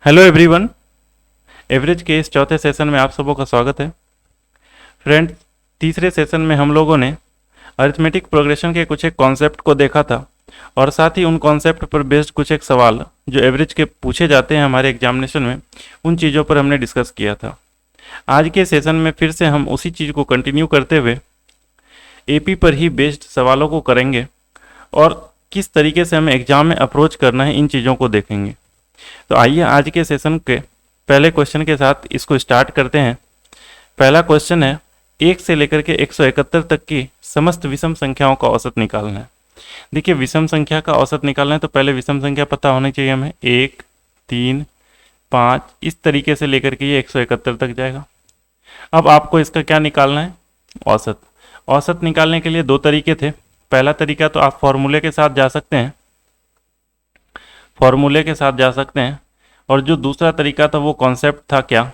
Hello everyone. Average के इस चौथे सेशन में आप सबों का स्वागत है। फ्रेंड्स, तीसरे सेशन में हम लोगों ने अरिथमेटिक प्रोग्रेशन के कुछ एक कॉन्सेप्ट को देखा था और साथ ही उन कॉन्सेप्ट पर बेस्ड कुछ एक सवाल जो एवरेज के पूछे जाते हैं हमारे एग्जामिनेशन में, उन चीज़ों पर हमने डिस्कस किया था। आज के सेशन में फिर से हम उसी चीज़ को कंटिन्यू करते हुए एपी पर ही बेस्ड सवालों को करेंगे और किस तरीके से हमें एग्जाम में अप्रोच करना है इन चीज़ों को देखेंगे। तो आइए आज के सेशन के पहले क्वेश्चन के साथ इसको स्टार्ट करते हैं। पहला क्वेश्चन है, 1 से लेकर के 171 तक की समस्त विषम संख्याओं का औसत निकालना है। देखिए, विषम संख्या का औसत निकालना है तो पहले विषम संख्या पता होनी चाहिए हमें। 1, 3, 5 इस तरीके से लेकर के ये 171 तक जाएगा। अब आपको इसका क्या निकालना है? औसत। औसत निकालने के लिए दो तरीके थे। पहला तरीका तो आप फॉर्मूले के साथ जा सकते हैं, और जो दूसरा तरीका था वो कॉन्सेप्ट था क्या,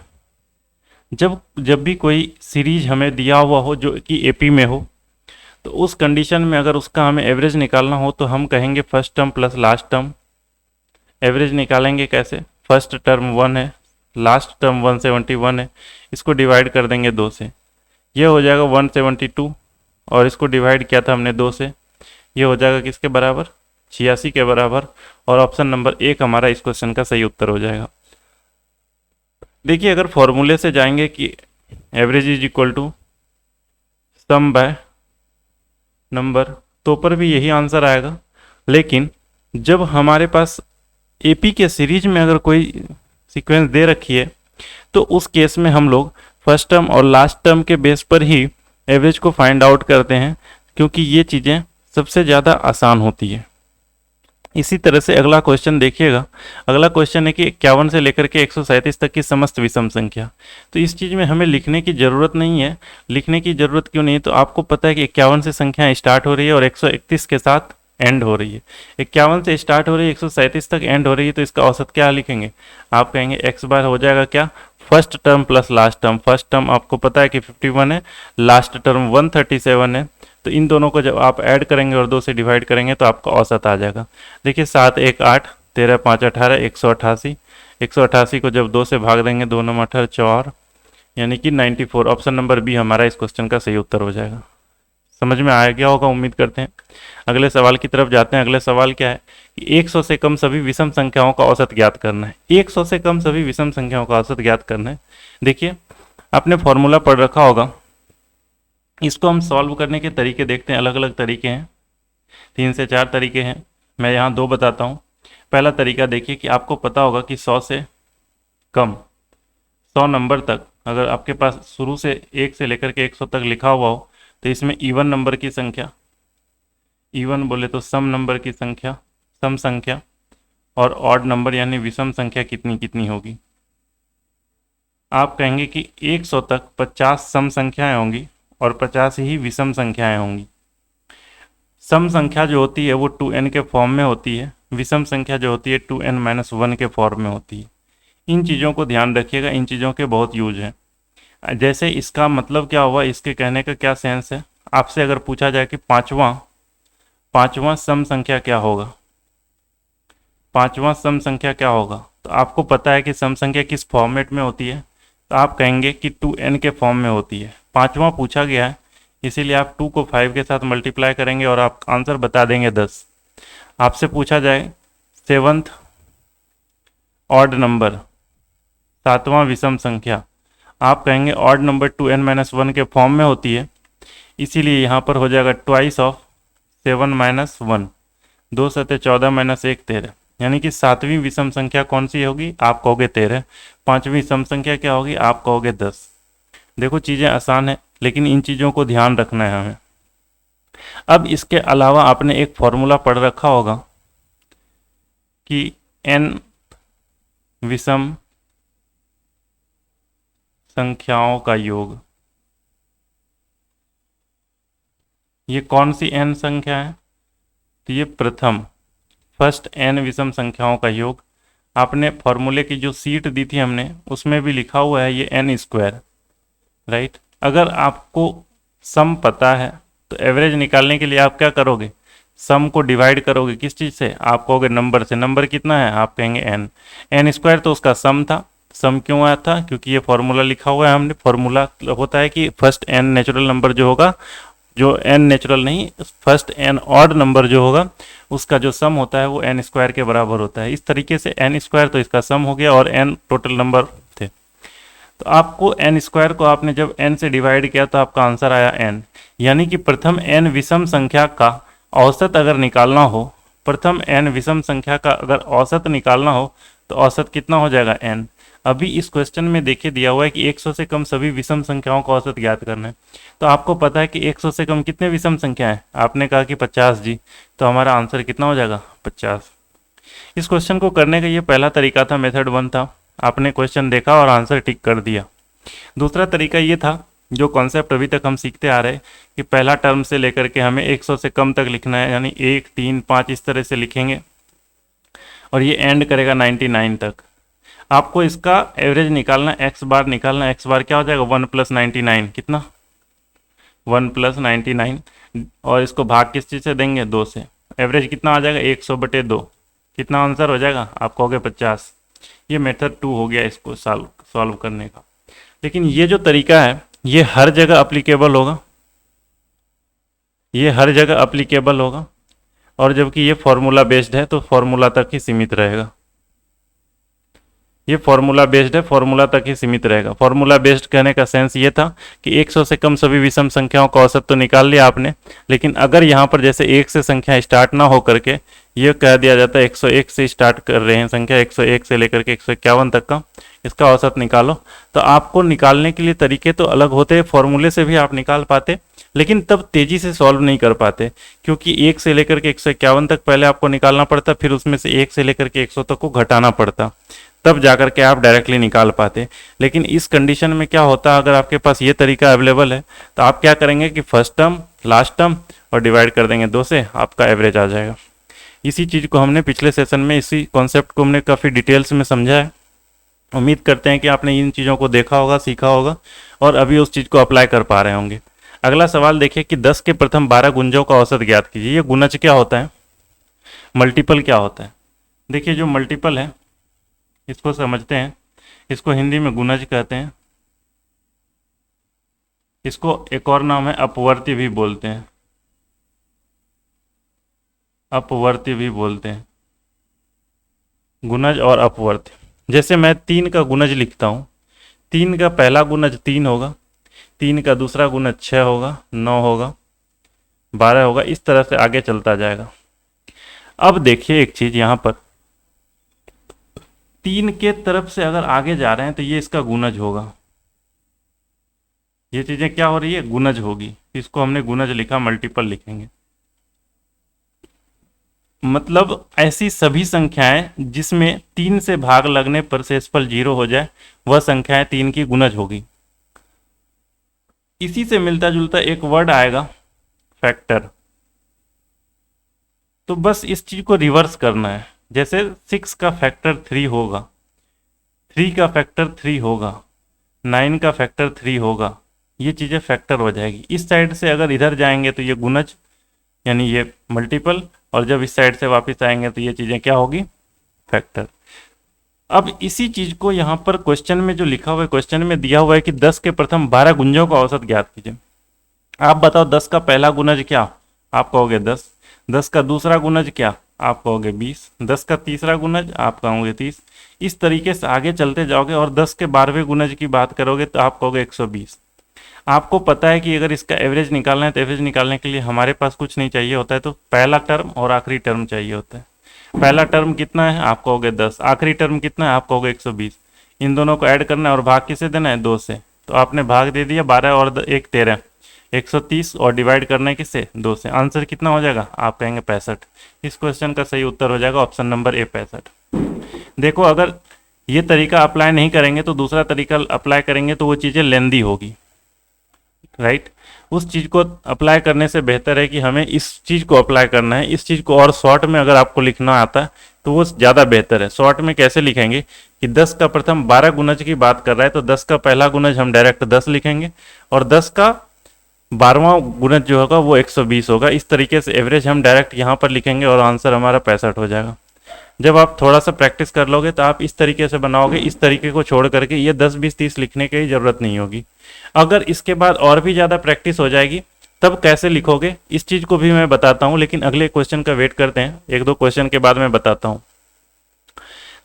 जब भी कोई सीरीज हमें दिया हुआ हो जो कि एपी में हो, तो उस कंडीशन में अगर उसका हमें एवरेज निकालना हो तो हम कहेंगे first term plus last term. Average निकालेंगे कैसे? फर्स्ट टर्म 1 है, लास्ट टर्म 171 है, इसको डिवाइड कर देंगे 2 से, ये हो जाएगा 172, और इसको डिवाइड किया था हमने 2 से, ये हो जाएगा किसके बराबर? 86 के बराबर। और ऑप्शन नंबर 1 हमारा इस क्वेश्चन का सही उत्तर हो जाएगा। देखिए, अगर फॉर्मूले से जाएंगे कि average is equal to sum by number, तो पर भी यही आंसर आएगा। लेकिन जब हमारे पास एपी के सीरीज में अगर कोई सीक्वेंस दे रखी है तो उस केस में हम लोग फर्स्ट टर्म और लास्ट टर्म के बेस पर ही एवरेज को फाइंड आउट करते हैं, क्योंकि ये चीज़ें सबसे ज़्यादा आसान होती है। इसी तरह से अगला क्वेश्चन देखिएगा। अगला क्वेश्चन है कि 51 से लेकर के 137 तक की समस्त विषम संख्या। तो इस चीज़ में हमें लिखने की ज़रूरत नहीं है। लिखने की ज़रूरत क्यों नहीं है? तो आपको पता है कि 51 से संख्या स्टार्ट हो रही है और 131 के साथ एंड हो रही है। 51 से स्टार्ट हो रही है, 137 तक एंड हो रही है, तो इसका औसत क्या लिखेंगे? आप कहेंगे एक्स बार हो जाएगा क्या? First term plus last term. First term आपको पता है कि 51 है, लास्ट टर्म 137 है, तो इन दोनों को जब आप ऐड करेंगे और 2 से डिवाइड करेंगे तो आपका औसत आ जाएगा। देखिए, 7 1 8, 13 5 18, 188। 188 को जब 2 से भाग देंगे, 2 9 18 4, यानी कि 94। ऑप्शन नंबर बी हमारा इस क्वेश्चन का सही उत्तर हो जाएगा। समझ में आ गया होगा, उम्मीद करते हैं। अगले सवाल की तरफ जाते हैं। अगले सवाल क्या है कि 100 से कम सभी विषम संख्याओं का औसत ज्ञात करना है। 100 से कम सभी विषम संख्याओं का औसत ज्ञात करना है। देखिए, आपने फॉर्मूला पढ़ रखा होगा। इसको हम सॉल्व करने के तरीके देखते हैं। अलग अलग तरीके हैं, 3 से 4 तरीके हैं। मैं यहाँ 2 बताता हूँ। पहला तरीका देखिए कि आपको पता होगा कि 100 से कम 100 नंबर तक अगर आपके पास शुरू से 1 से लेकर के 100 तक लिखा हुआ हो, तो इसमें इवन नंबर की संख्या, इवन बोले तो सम नंबर की संख्या, सम संख्या, और ऑड नंबर यानी विषम संख्या कितनी कितनी होगी। आप कहेंगे कि 100 तक 50 सम संख्याएं होंगी और 50 ही विषम संख्याएं होंगी। सम संख्या जो होती है वो 2n के फॉर्म में होती है, विषम संख्या जो होती है 2n-1 के फॉर्म में होती है। इन चीज़ों को ध्यान रखिएगा, इन चीज़ों के बहुत यूज हैं। जैसे इसका मतलब क्या हुआ, इसके कहने का क्या सेंस है? आपसे अगर पूछा जाए कि पांचवा सम संख्या क्या होगा, पांचवा सम संख्या क्या होगा, तो आपको पता है कि सम संख्या किस फॉर्मेट में होती है, तो आप कहेंगे कि 2n के फॉर्म में होती है। पांचवा पूछा गया है, इसीलिए आप 2 को 5 के साथ मल्टीप्लाई करेंगे और आप आंसर बता देंगे 10। आपसे पूछा जाए 7th ऑड नंबर, 7वां विषम संख्या, आप कहेंगे ऑड नंबर 2n-1 के फॉर्म में होती है, इसीलिए यहाँ पर हो जाएगा ट्वाइस ऑफ 7-1, 2 7 14 -1 13, यानी कि 7वीं विषम संख्या कौन सी होगी? आप कहोगे 13। 5वीं सम संख्या क्या होगी? आप कहोगे 10। देखो, चीज़ें आसान है, लेकिन इन चीज़ों को ध्यान रखना है हमें। अब इसके अलावा आपने एक फॉर्मूला पढ़ रखा होगा कि n विषम संख्याओं का योग। ये कौन सी n संख्या है? तो ये फर्स्ट n विषम संख्याओं का योग। आपने फॉर्मूले की जो सीट दी थी हमने, उसमें भी लिखा हुआ है ये n², राइट। अगर आपको सम पता है तो एवरेज निकालने के लिए आप क्या करोगे? सम को डिवाइड करोगे किस चीज़ से, आप कहोगे नंबर से। नंबर कितना है, आप कहेंगे एन। एन स्क्वायर तो उसका सम था। सम क्यों आया था, क्योंकि ये फॉर्मूला लिखा हुआ है हमने। फॉर्मूला होता है कि फर्स्ट एन नेचुरल नंबर जो होगा, जो एन नेचुरल नहीं, फर्स्ट एन ऑड नंबर जो होगा उसका जो सम होता है वो एन स्क्वायर के बराबर होता है। इस तरीके से एन स्क्वायर तो इसका सम हो गया और एन टोटल नंबर थे। तो आपको एन स्क्वायर को आपने जब एन से डिवाइड किया तो आपका आंसर आया एन। यानी कि प्रथम एन विषम संख्या का औसत अगर निकालना हो, प्रथम एन विषम संख्या का अगर औसत निकालना हो तो औसत कितना हो जाएगा, एन। अभी इस क्वेश्चन में देखिए दिया हुआ है कि 100 से कम सभी विषम संख्याओं का औसत ज्ञात करना है। तो आपको पता है कि 100 से कम कितने विषम संख्या है, आपने कहा कि 50 जी, तो हमारा आंसर कितना हो जाएगा, 50। इस क्वेश्चन को करने का ये पहला तरीका था, मेथड 1 था। आपने क्वेश्चन देखा और आंसर टिक कर दिया। दूसरा तरीका ये था, जो कॉन्सेप्ट अभी तक हम सीखते आ रहे हैं, कि पहला टर्म से लेकर के हमें 100 से कम तक लिखना है, यानी 1, 3, 5 इस तरह से लिखेंगे और ये एंड करेगा 99 तक। आपको इसका एवरेज निकालना, एक्स बार निकालना। एक्स बार क्या हो जाएगा, 1 + 99, कितना, 1 + 99, और इसको भाग किस चीज़ से देंगे, 2 से। एवरेज कितना आ जाएगा, 100/2। कितना आंसर हो जाएगा, आप कहोगे 50। ये मेथड 2 हो गया इसको सॉल्व करने का। लेकिन ये जो तरीका है ये हर जगह अप्लीकेबल होगा, ये हर जगह अप्लीकेबल होगा, और जबकि ये फॉर्मूला बेस्ड है तो फॉर्मूला तक ही सीमित रहेगा। ये फॉर्मूला बेस्ड है, फॉर्मूला तक ही सीमित रहेगा। फॉर्मूला बेस्ड कहने का सेंस ये था कि 100 से कम सभी विषम संख्याओं का औसत तो निकाल लिया आपने, लेकिन अगर यहाँ पर जैसे 1 से संख्या स्टार्ट ना हो करके ये कह दिया जाता है 101 से स्टार्ट कर रहे हैं संख्या, 101 से लेकर के 151 तक का इसका औसत निकालो, तो आपको निकालने के लिए तरीके तो अलग होते हैं। फॉर्मूले से भी आप निकाल पाते, लेकिन तब तेजी से सॉल्व नहीं कर पाते, क्योंकि 1 से लेकर के 151 तक पहले आपको निकालना पड़ता, फिर उसमें से 1 से लेकर के 100 तक को घटाना पड़ता, तब जाकर के आप डायरेक्टली निकाल पाते। लेकिन इस कंडीशन में क्या होता, अगर आपके पास ये तरीका अवेलेबल है तो आप क्या करेंगे कि फर्स्ट टर्म, लास्ट टर्म और डिवाइड कर देंगे 2 से, आपका एवरेज आ जाएगा। इसी चीज़ को हमने पिछले सेशन में, इसी कॉन्सेप्ट को हमने काफ़ी डिटेल्स में समझा है। उम्मीद करते हैं कि आपने इन चीज़ों को देखा होगा, सीखा होगा और अभी उस चीज़ को अप्लाई कर पा रहे होंगे। अगला सवाल देखिए कि 10 के प्रथम 12 गुंजों का औसत ज्ञात कीजिए। ये गुणज क्या होता है, मल्टीपल क्या होता है। देखिए जो मल्टीपल है इसको समझते हैं, इसको हिंदी में गुणज कहते हैं, इसको एक और नाम है अपवर्ती भी बोलते हैं, अपवर्ती भी बोलते हैं, गुणज और अपवर्ती। जैसे मैं 3 का गुणज लिखता हूँ, 3 का पहला गुणज 3 होगा, 3 का दूसरा गुणज 6 होगा, 9 होगा, 12 होगा, इस तरह से आगे चलता जाएगा। अब देखिए एक चीज़ यहाँ पर, 3 के तरफ से अगर आगे जा रहे हैं तो ये इसका गुणज होगा, ये चीज़ें क्या हो रही है, गुणज होगी, इसको हमने गुणज लिखा, मल्टीपल लिखेंगे। मतलब ऐसी सभी संख्याएं जिसमें 3 से भाग लगने पर शेषफल 0 हो जाए वह संख्याएं 3 की गुणज होगी। इसी से मिलता जुलता एक वर्ड आएगा फैक्टर। तो बस इस चीज को रिवर्स करना है, जैसे 6 का फैक्टर 3 होगा, 3 का फैक्टर 3 होगा, 9 का फैक्टर 3 होगा, ये चीज़ें फैक्टर हो जाएगी। इस साइड से अगर इधर जाएंगे तो ये गुणज यानी ये मल्टीपल, और जब इस साइड से वापस आएंगे तो ये चीज़ें क्या होगी, फैक्टर। अब इसी चीज़ को यहाँ पर क्वेश्चन में जो लिखा हुआ है, क्वेश्चन में दिया हुआ है कि 10 के प्रथम 12 गुंजों का औसत ज्ञात कीजिए। आप बताओ 10 का पहला गुणज क्या, आप कहोगे 10, 10 का दूसरा गुणज क्या, आप कहोगे 20, 10 का तीसरा गुणज आप कहोगे 30। इस तरीके से आगे चलते जाओगे और 10 के 12वें गुणज की बात करोगे तो आप कहोगे 120। आपको पता है कि अगर इसका एवरेज निकालना है तो एवरेज निकालने के लिए हमारे पास कुछ नहीं चाहिए होता है, तो पहला टर्म और आखिरी टर्म चाहिए होता है। पहला टर्म कितना है, आप कहोगे 10, आखिरी टर्म कितना है, आप कहोगे 120। इन दोनों को ऐड करना है और भाग किसे देना है, 2 से। तो आपने भाग दे दिया, 12 और 1 13, 130, और डिवाइड करना है किससे, 2 से। आंसर कितना हो जाएगा, आप कहेंगे 65। इस क्वेश्चन का सही उत्तर हो जाएगा ऑप्शन नंबर ए, 65। देखो अगर ये तरीका अप्लाई नहीं करेंगे तो दूसरा तरीका अप्लाई करेंगे तो वो चीज़ें लेंदी होगी, राइट। उस चीज़ को अप्लाई करने से बेहतर है कि हमें इस चीज़ को अप्लाई करना है। इस चीज़ को और शॉर्ट में अगर आपको लिखना आता है तो वो ज़्यादा बेहतर है। शॉर्ट में कैसे लिखेंगे कि 10 का प्रथम 12 गुणज की बात कर रहा है तो 10 का पहला गुणज हम डायरेक्ट 10 लिखेंगे, और 10 का 12वां गुणज जो होगा वो 120 होगा। इस तरीके से एवरेज हम डायरेक्ट यहाँ पर लिखेंगे और आंसर हमारा 65 हो जाएगा। जब आप थोड़ा सा प्रैक्टिस कर लोगे तो आप इस तरीके से बनाओगे, इस तरीके को छोड़ करके ये 10 20 30 लिखने की ज़रूरत नहीं होगी। अगर इसके बाद और भी ज़्यादा प्रैक्टिस हो जाएगी तब कैसे लिखोगे इस चीज़ को भी मैं बताता हूँ, लेकिन अगले क्वेश्चन का वेट करते हैं, एक दो क्वेश्चन के बाद मैं बताता हूँ।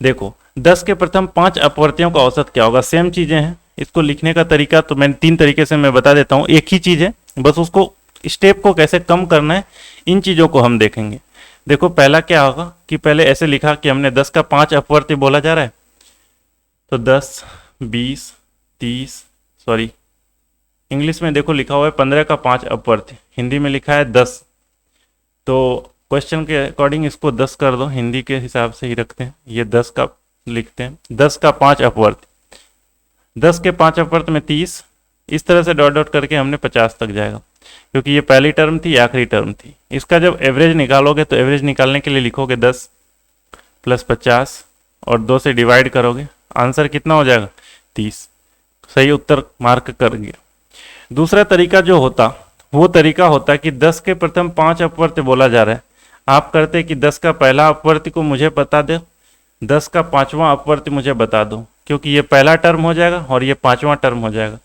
देखो 10 के प्रथम 5 अपवर्तियों का औसत क्या होगा। सेम चीज़ें हैं, इसको लिखने का तरीका तो मैंने 3 तरीके से मैं बता देता हूँ, एक ही चीज़ है, बस उसको स्टेप को कैसे कम करना है इन चीज़ों को हम देखेंगे। देखो पहला क्या होगा कि पहले ऐसे लिखा कि हमने 10 का 5 अपवर्ती बोला जा रहा है, तो 10 20 30 सॉरी इंग्लिश में देखो लिखा हुआ है 15 का 5 अपवर्ती, हिंदी में लिखा है 10। तो क्वेश्चन के अकॉर्डिंग इसको 10 कर दो, हिंदी के हिसाब से ही रखते हैं, ये 10 का लिखते हैं, 10 का 5 अपवर्त, 10 के 5 अपवर्त में 30, इस तरह से डॉट डॉट करके हमने 50 तक जाएगा, क्योंकि ये पहली टर्म थी आखिरी टर्म थी। इसका जब एवरेज निकालोगे तो एवरेज निकालने के लिए लिखोगे 10 प्लस 50 और 2 से डिवाइड करोगे, आंसर कितना हो जाएगा 30। सही उत्तर मार्क करेंगे। दूसरा तरीका जो होता वो तरीका होता है कि 10 के प्रथम 5 अपवर्त्य बोला जा रहा है, आप करते कि 10 का पहला अपवर्त्य को मुझे बता दो, 10 का 5वां अपवर्त्य मुझे बता दो, क्योंकि ये पहला टर्म हो जाएगा और ये 5वां टर्म हो जाएगा,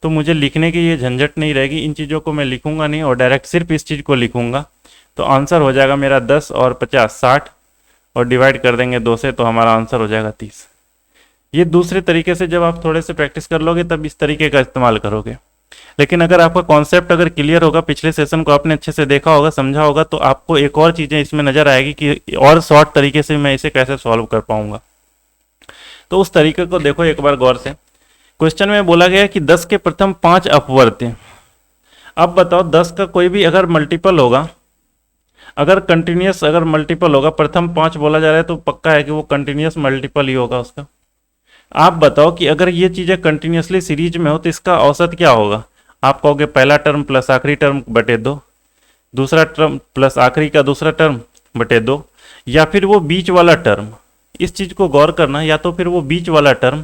तो मुझे लिखने की ये झंझट नहीं रहेगी, इन चीज़ों को मैं लिखूंगा नहीं और डायरेक्ट सिर्फ इस चीज़ को लिखूंगा। तो आंसर हो जाएगा मेरा 10 और 50 60 और डिवाइड कर देंगे 2 से, तो हमारा आंसर हो जाएगा 30। ये दूसरे तरीके से जब आप थोड़े से प्रैक्टिस कर लोगे तब इस तरीके का इस्तेमाल करोगे। लेकिन अगर आपका कॉन्सेप्ट अगर क्लियर होगा, पिछले सेशन को आपने अच्छे से देखा होगा, समझा होगा, तो आपको एक और चीज़ें इसमें नज़र आएगी कि और शॉर्ट तरीके से मैं इसे कैसे सॉल्व कर पाऊंगा। तो उस तरीके को देखो एक बार गौर से। क्वेश्चन में बोला गया कि 10 के प्रथम 5 अपवर्त्य। अब बताओ 10 का कोई भी अगर मल्टीपल होगा, अगर कंटिन्यूस अगर मल्टीपल होगा, प्रथम 5 बोला जा रहा है तो पक्का है कि वो कंटिन्यूस मल्टीपल ही होगा उसका। आप बताओ कि अगर ये चीज़ें कंटिन्यूसली सीरीज में हो तो इसका औसत क्या होगा। आप कहोगे पहला टर्म प्लस आखिरी टर्म बटे 2, दूसरा टर्म प्लस आखिरी का दूसरा टर्म बटे 2, या फिर वो बीच वाला टर्म। इस चीज़ को गौर करना, या तो फिर वो बीच वाला टर्म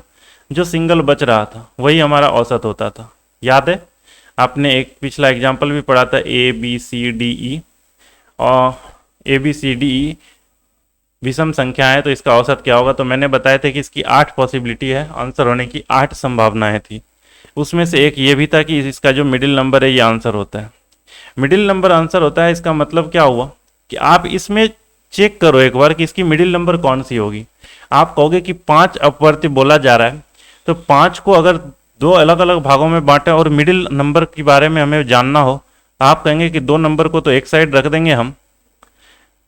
जो सिंगल बच रहा था वही हमारा औसत होता था। याद है आपने एक पिछला एग्जाम्पल भी पढ़ा था, A B C D E, और A B C D E विषम संख्या है तो इसका औसत क्या होगा। तो मैंने बताया था कि इसकी 8 पॉसिबिलिटी है, आंसर होने की 8 संभावनाएं थी। उसमें से एक ये भी था कि इसका जो मिडिल नंबर है ये आंसर होता है। मिडिल नंबर आंसर होता है, इसका मतलब क्या हुआ कि आप इसमें चेक करो एक बार कि इसकी मिडिल नंबर कौन सी होगी। आप कहोगे कि 5 अपवर्त्य बोला जा रहा है, तो 5 को अगर 2 अलग अलग भागों में बांटें और मिडिल नंबर के बारे में हमें जानना हो, आप कहेंगे कि 2 नंबर को तो एक साइड रख देंगे हम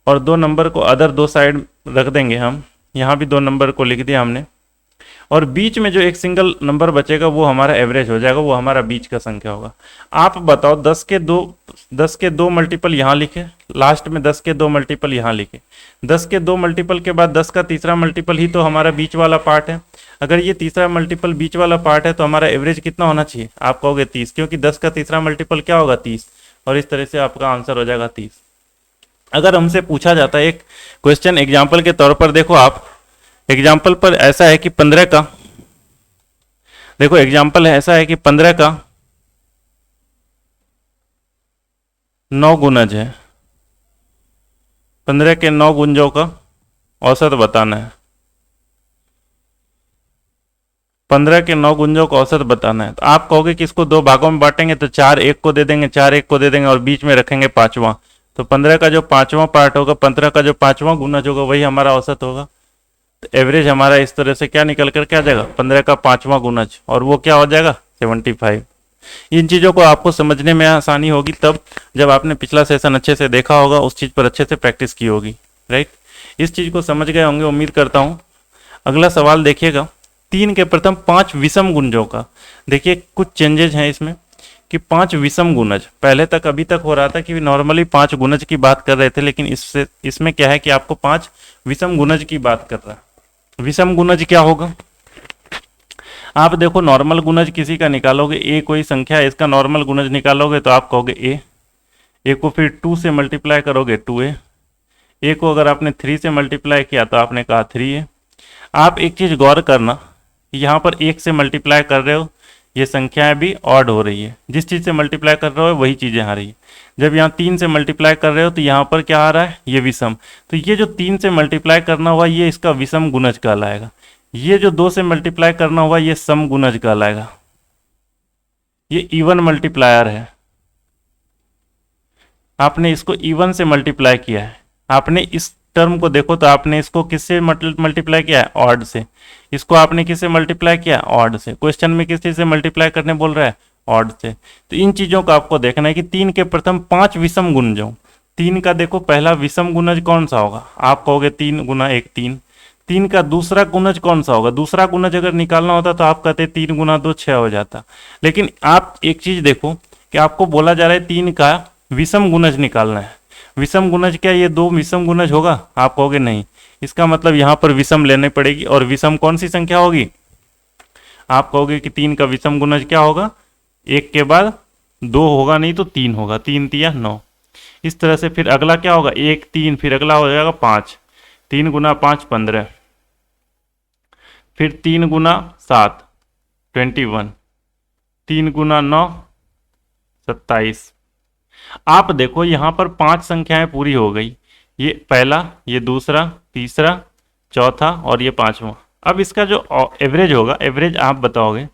और 2 नंबर को अदर 2 साइड रख देंगे हम। यहाँ भी 2 नंबर को लिख दिया हमने, और बीच में जो एक सिंगल नंबर बचेगा वो हमारा एवरेज हो जाएगा, वो हमारा बीच का संख्या होगा। आप बताओ 10 के 2 मल्टीपल यहाँ लिखे, लास्ट में 10 के 2 मल्टीपल यहाँ लिखे, 10 के 2 मल्टीपल के बाद 10 का तीसरा मल्टीपल ही तो हमारा बीच वाला पार्ट है। अगर ये तीसरा मल्टीपल बीच वाला पार्ट है तो हमारा एवरेज कितना होना चाहिए, आप कहोगे 30, क्योंकि 10 का तीसरा मल्टीपल क्या होगा 30, और इस तरह से आपका आंसर हो जाएगा 30। अगर हमसे पूछा जाता है एक क्वेश्चन एग्जाम्पल के तौर पर, देखो आप एग्जाम्पल पर ऐसा है कि 15 का, देखो एग्जाम्पल ऐसा है कि 15 का 9 गुणज है, 15 के 9 गुंजों का औसत बताना है, 15 के 9 गुंजों का औसत बताना है। तो आप कहोगे कि इसको 2 भागों में बांटेंगे तो 4 एक को दे देंगे, 4 एक को दे देंगे और बीच में रखेंगे 5वां, तो 15 का जो 5वां पार्ट होगा, 15 का जो 5वां गुणज होगा वही हमारा औसत होगा। तो एवरेज हमारा इस तरह से क्या निकल कर क्या आ जाएगा, 15 का 5वां गुणज, और वो क्या हो जाएगा 75। इन चीज़ों को आपको समझने में आसानी होगी तब जब आपने पिछला सेशन अच्छे से देखा होगा, उस चीज़ पर अच्छे से प्रैक्टिस की होगी, राइट। इस चीज़ को समझ गए होंगे उम्मीद करता हूँ। अगला सवाल देखिएगा, 3 के प्रथम 5 विषम गुंजों का। देखिए कुछ चेंजेज हैं इसमें कि 5 विषम गुणज, पहले तक अभी तक हो रहा था कि नॉर्मली 5 गुणज की बात कर रहे थे, लेकिन इसमें क्या है कि आपको 5 विषम गुणज की बात कर रहा है। विषम गुणज क्या होगा, आप देखो नॉर्मल गुणज किसी का निकालोगे, ए कोई संख्या है इसका नॉर्मल गुणज निकालोगे तो आप कहोगे ए को फिर 2 से मल्टीप्लाई करोगे 2a, ए को अगर आपने 3 से मल्टीप्लाई किया तो आपने कहा 3a। आप एक चीज़ गौर करना, यहाँ पर 1 से मल्टीप्लाई कर रहे हो, ये संख्याएं भी ऑड हो रही है। जिस चीज़ से मल्टीप्लाई कर रहे हो वही चीज़ें आ रही है। जब यहाँ 3 से मल्टीप्लाई कर रहे हो तो यहाँ पर क्या आ रहा है, ये विषम। तो ये जो 3 से मल्टीप्लाई करना हुआ ये इसका विषम गुणज कहलाएगा। ये जो 2 से मल्टीप्लाई करना हुआ ये सम गुणज कहलाएगा। ये इवन मल्टीप्लायर है। आपने इसको इवन से मल्टीप्लाई किया है। आपने इस टर्म को देखो तो आपने इसको किससे मल्टीप्लाई किया है, ऑड से। इसको आपने किससे मल्टीप्लाई किया, ऑड से। क्वेश्चन में किस चीज से मल्टीप्लाई करने बोल रहा है, ऑड से। तो इन चीजों को आपको देखना है कि 3 के प्रथम 5 विषम गुणजों। 3 का देखो पहला विषम गुणज कौन सा होगा, आप कहोगे 3 गुना 1 3। 3 का दूसरा गुणज कौन सा होगा, दूसरा गुणज अगर निकालना होता तो आप कहते 3 गुना 2 6 हो जाता। लेकिन आप एक चीज देखो कि आपको बोला जा रहा है 3 का विषम गुणज निकालना है। विषम गुणज क्या ये 2 विषम गुणज होगा, आप कहोगे नहीं। इसका मतलब यहाँ पर विषम लेने पड़ेगी। और विषम कौन सी संख्या होगी, आप कहोगे कि 3 का विषम गुणज क्या होगा, 1 के बाद 2 होगा नहीं तो 3 होगा, 3 तिया 9। इस तरह से फिर अगला क्या होगा, 1 3, फिर अगला हो जाएगा 5। 3 गुना 5 15, फिर 3 गुना 7 21, 3 गुना 9 27। आप देखो यहाँ पर 5 संख्याएं पूरी हो गई। ये पहला, ये दूसरा, तीसरा, चौथा और ये 5वां। अब इसका जो एवरेज होगा, एवरेज आप बताओगे।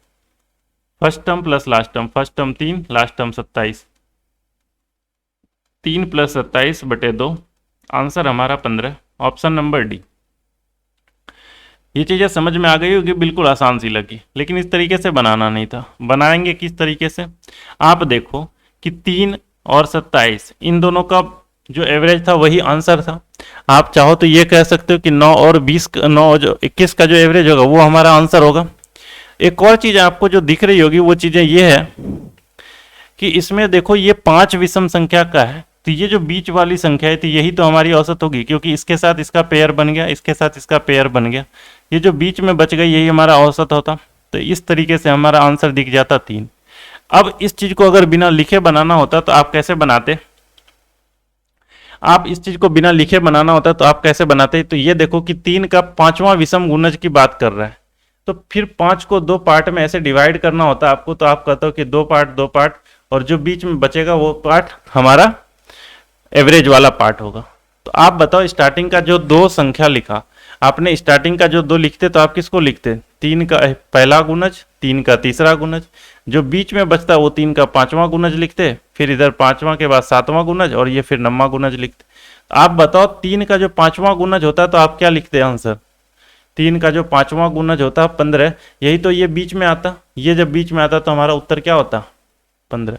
First term plus last term, first term 3, last term 27। 3 + 27 बटे 2, आंसर हमारा 15, ऑप्शन नंबर डी। ये चीज़ें समझ में आ गई होगी, बिल्कुल आसान सी लगी। लेकिन इस तरीके से बनाना नहीं था। बनाएंगे किस तरीके से, आप देखो कि 3 और 27 इन दोनों का जो एवरेज था वही आंसर था। आप चाहो तो ये कह सकते हो कि 9 और 20, 9 और जो 21 का जो एवरेज होगा वो हमारा आंसर होगा। एक और चीज़ आपको जो दिख रही होगी वो चीज़ें ये है कि इसमें देखो ये 5 विषम संख्या का है, तो ये जो बीच वाली संख्या है तो यही तो हमारी औसत होगी, क्योंकि इसके साथ इसका पेयर बन गया, इसके साथ इसका पेयर बन गया। ये जो बीच में बच गई यही हमारा औसत होता। तो इस तरीके से हमारा आंसर दिख जाता 3। अब इस चीज को अगर बिना लिखे बनाना होता तो आप कैसे बनाते, आप इस चीज को बिना लिखे बनाना होता तो आप कैसे बनाते। तो ये देखो कि 3 का 5वां विषम गुणज की बात कर रहा है, तो फिर 5 को 2 पार्ट में ऐसे डिवाइड करना होता आपको। तो आप कहते हो कि 2 पार्ट 2 पार्ट, और जो बीच में बचेगा वो पार्ट हमारा एवरेज वाला पार्ट होगा। तो आप बताओ स्टार्टिंग का जो 2 संख्या लिखा आपने, स्टार्टिंग का जो 2 लिखते तो आप किसको लिखते, 3 का पहला गुणज, 3 का तीसरा गुणज। जो बीच में बचता वो 3 का 5वां गुणज लिखते, फिर इधर 5वां के बाद 7वां गुणज और ये फिर 9वां गुणज लिखते। आप बताओ 3 का जो 5वां गुणज होता तो आप क्या लिखते आंसर, 3 का जो 5वां गुणज होता 15, यही तो ये बीच में आता। ये जब बीच में आता तो हमारा उत्तर क्या होता, 15।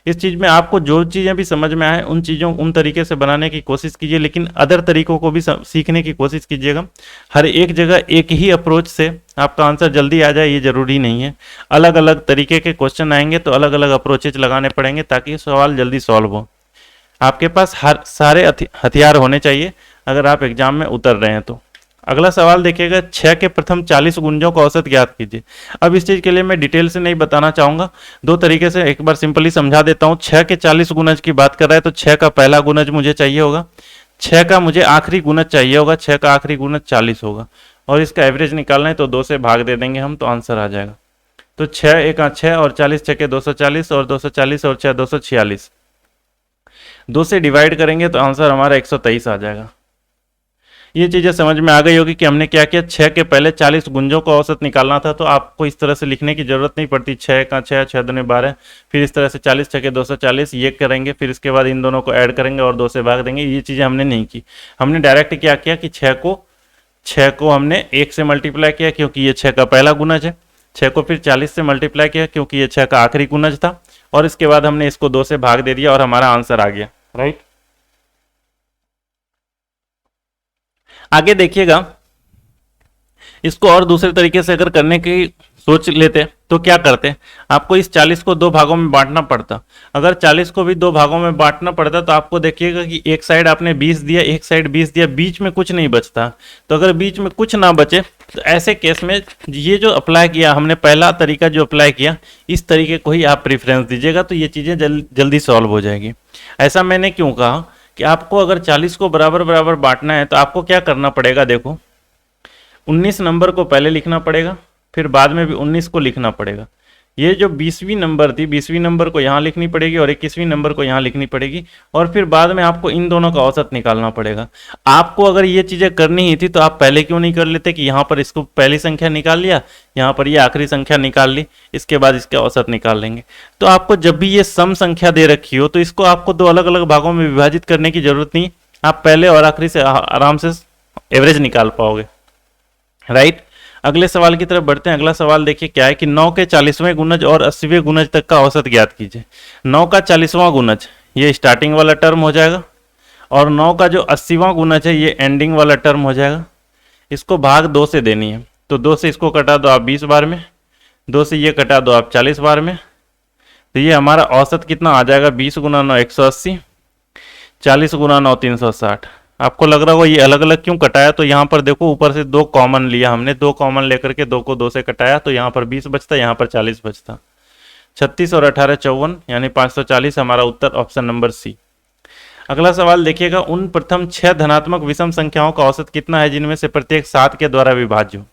इस चीज़ में आपको जो चीज़ें भी समझ में आए उन चीज़ों उन तरीके से बनाने की कोशिश कीजिए, लेकिन अदर तरीकों को भी सीखने की कोशिश कीजिएगा। हर एक जगह एक ही अप्रोच से आपका आंसर जल्दी आ जाए ये जरूरी नहीं है। अलग अलग तरीके के क्वेश्चन आएंगे तो अलग अलग अप्रोचेज लगाने पड़ेंगे ताकि सवाल जल्दी सॉल्व हो। आपके पास हर सारे हथियार होने चाहिए अगर आप एग्जाम में उतर रहे हैं तो। अगला सवाल देखिएगा, 6 के प्रथम 40 गुणजों का औसत ज्ञात कीजिए। अब इस चीज के लिए मैं डिटेल से नहीं बताना चाहूंगा, 2 तरीके से एक बार सिंपली समझा देता हूं। 6 के 40 गुणज की बात कर रहा है तो 6 का पहला गुणज मुझे चाहिए होगा, 6 का मुझे आखिरी गुणज चाहिए होगा, 6 का आखिरी गुणज 40 होगा, और इसका एवरेज निकालना है तो 2 से भाग दे देंगे हम तो आंसर आ जाएगा। तो 6 एक 6 और 40 6 के 240 और 240 और 6 246, 2 से डिवाइड करेंगे तो आंसर हमारा 123 आ जाएगा। ये चीज़ें समझ में आ गई होगी कि हमने क्या किया, 6 के पहले 40 गुंजों का औसत निकालना था तो आपको इस तरह से लिखने की जरूरत नहीं पड़ती। 6 का 6 6 दूनी 12, फिर इस तरह से 40 6 के 240 ये करेंगे, फिर इसके बाद इन दोनों को ऐड करेंगे और 2 से भाग देंगे। ये चीज़ें हमने नहीं की। हमने डायरेक्ट क्या किया कि 6 को हमने 1 से मल्टीप्लाई किया क्योंकि ये 6 का पहला गुणज है, 6 को फिर 40 से मल्टीप्लाई किया क्योंकि ये 6 का आखिरी गुणज था, और इसके बाद हमने इसको 2 से भाग दे दिया और हमारा आंसर आ गया। राइट, आगे देखिएगा, इसको और दूसरे तरीके से अगर करने की सोच लेते तो क्या करते, आपको इस 40 को 2 भागों में बांटना पड़ता। अगर 40 को भी 2 भागों में बांटना पड़ता तो आपको देखिएगा कि एक साइड आपने 20 दिया, एक साइड 20 दिया, बीच में कुछ नहीं बचता। तो अगर बीच में कुछ ना बचे तो ऐसे केस में ये जो अप्लाई किया हमने, पहला तरीका जो अप्लाई किया, इस तरीके को ही आप प्रेफरेंस दीजिएगा तो ये चीज़ें जल्दी सॉल्व हो जाएगी। ऐसा मैंने क्यों कहा कि आपको अगर 40 को बराबर बराबर बांटना है तो आपको क्या करना पड़ेगा, देखो 19 नंबर को पहले लिखना पड़ेगा, फिर बाद में भी 19 को लिखना पड़ेगा, ये जो 20वीं नंबर थी, 20वीं नंबर को यहाँ लिखनी पड़ेगी और 21वीं नंबर को यहाँ लिखनी पड़ेगी, और फिर बाद में आपको इन दोनों का औसत निकालना पड़ेगा। आपको अगर ये चीज़ें करनी ही थी तो आप पहले क्यों नहीं कर लेते कि यहाँ पर इसको पहली संख्या निकाल लिया, यहाँ पर ये आखिरी संख्या निकाल ली, इसके बाद इसके औसत निकाल लेंगे। तो आपको जब भी ये सम संख्या दे रखी हो तो इसको आपको दो अलग अलग भागों में विभाजित करने की जरूरत नहीं, आप पहले और आखिरी से आराम से एवरेज निकाल पाओगे, राइट। अगले सवाल की तरफ बढ़ते हैं। अगला सवाल देखिए क्या है कि 9 के 40वें गुणज और 80वें गुणज तक का औसत ज्ञात कीजिए। 9 का 40वां गुणज ये स्टार्टिंग वाला टर्म हो जाएगा, और 9 का जो 80वां गुणज है ये एंडिंग वाला टर्म हो जाएगा। इसको भाग 2 से देनी है, तो 2 से इसको कटा दो आप 20 बार में, 2 से ये कटा दो आप 40 बार में, तो ये हमारा औसत कितना आ जाएगा, 20 गुना 9 180, 40 गुना 9 360। आपको लग रहा होगा ये अलग अलग क्यों कटाया, तो यहाँ पर देखो ऊपर से 2 कॉमन लिया हमने, 2 कॉमन लेकर के 2 को 2 से कटाया, तो यहाँ पर 20 बचता, यहाँ पर 40 बचता। 36 और 18 54 यानी 540 हमारा उत्तर ऑप्शन नंबर सी। अगला सवाल देखिएगा, उन प्रथम 6 धनात्मक विषम संख्याओं का औसत कितना है जिनमें से प्रत्येक 7 के द्वारा विभाज्य हो।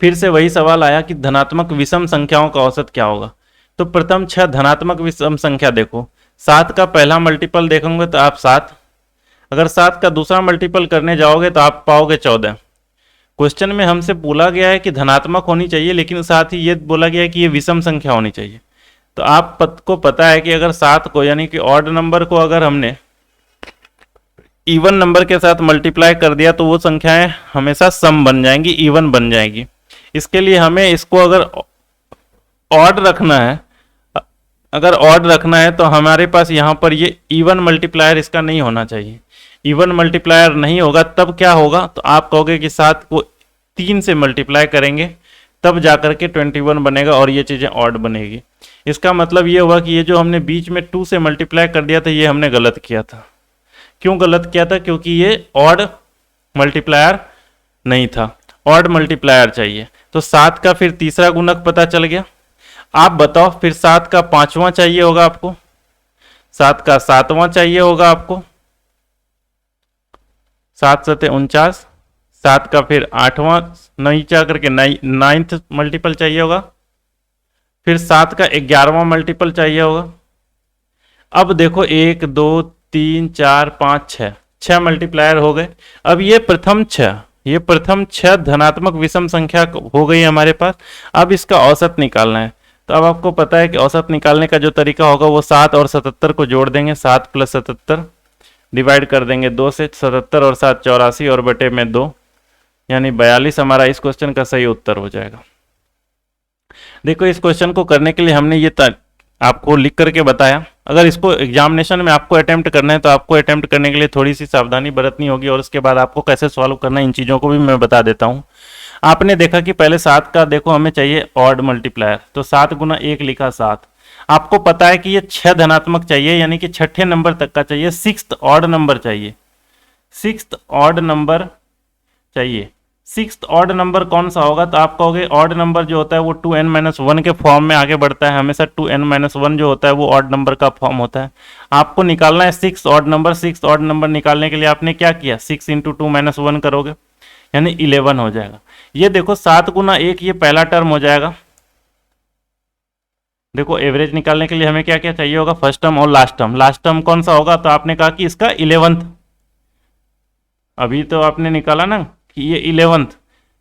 फिर से वही सवाल आया कि धनात्मक विषम संख्याओं का औसत क्या होगा। तो प्रथम 6 धनात्मक विषम संख्या देखो, 7 का पहला मल्टीपल देखोगे तो आप 7, अगर 7 का दूसरा मल्टीपल करने जाओगे तो आप पाओगे 14। क्वेश्चन में हमसे बोला गया है कि धनात्मक होनी चाहिए, लेकिन साथ ही ये बोला गया है कि ये विषम संख्या होनी चाहिए। तो आपको पता है कि अगर 7 को यानी कि ऑड नंबर को अगर हमने इवन नंबर के साथ मल्टीप्लाई कर दिया तो वो संख्याएं हमेशा सम बन जाएंगी, इवन बन जाएगी। इसके लिए हमें इसको अगर ऑड रखना है, अगर ऑड रखना है तो हमारे पास यहाँ पर ये इवन मल्टीप्लायर इसका नहीं होना चाहिए। इवन मल्टीप्लायर नहीं होगा तब क्या होगा, तो आप कहोगे कि 7 को 3 से मल्टीप्लाई करेंगे तब जाकर के 21 बनेगा और ये चीज़ें ऑड बनेगी। इसका मतलब ये हुआ कि ये जो हमने बीच में 2 से मल्टीप्लाई कर दिया था ये हमने गलत किया था। क्यों गलत किया था, क्योंकि ये ऑड मल्टीप्लायर नहीं था, ऑड मल्टीप्लायर चाहिए। तो 7 का फिर तीसरा गुणक पता चल गया। आप बताओ फिर 7 का 5वां चाहिए होगा आपको, 7 का 7वां चाहिए होगा आपको, 7 सते 49, 7 का फिर 8वां नीचे करके 9th मल्टीपल चाहिए होगा, फिर 7 का 11वां मल्टीपल चाहिए होगा। अब देखो 1 2 3 4 5 6, 6 मल्टीप्लायर हो गए। अब ये प्रथम 6 धनात्मक विषम संख्या हो गई हमारे पास। अब इसका औसत निकालना है। तो अब आपको पता है कि औसत निकालने का जो तरीका होगा वो 7 और 77 को जोड़ देंगे, 7 + 77 डिवाइड कर देंगे 2 से, 77 और 7 84 और बटे में 2 यानी 42 हमारा इस क्वेश्चन का सही उत्तर हो जाएगा। देखो इस क्वेश्चन को करने के लिए हमने ये आपको लिख करके बताया। अगर इसको एग्जामिनेशन में आपको अटेम्प्ट करना है तो आपको अटेम्प्ट करने के लिए थोड़ी सी सावधानी बरतनी होगी, और उसके बाद आपको कैसे सॉल्व करना है इन चीज़ों को भी मैं बता देता हूँ। आपने देखा कि पहले 7 का देखो हमें चाहिए ऑड मल्टीप्लायर, तो 7 गुना 1 लिखा 7। आपको पता है कि ये 6 धनात्मक चाहिए यानी कि 6ठे नंबर तक का चाहिए, 6th ऑड नंबर चाहिए, 6th ऑड नंबर चाहिए। 6th ऑड नंबर कौन सा होगा, तो आप कहोगे ऑड नंबर जो होता है वो 2n-1 के फॉर्म में आगे बढ़ता है, हमेशा 2n-1 जो होता है वो ऑड नंबर का फॉर्म होता है। आपको निकालना है 6 ऑड नंबर। 6 ऑड नंबर निकालने के लिए आपने क्या किया, 6 × 2-1 करोगे यानी 11 हो जाएगा। ये देखो 7 गुना 1 ये पहला टर्म हो जाएगा। देखो एवरेज निकालने के लिए हमें क्या क्या चाहिए होगा, फर्स्ट टर्म और लास्ट टर्म। लास्ट टर्म कौन सा होगा, तो आपने कहा कि इसका 11th, अभी तो आपने निकाला ना कि ये 11th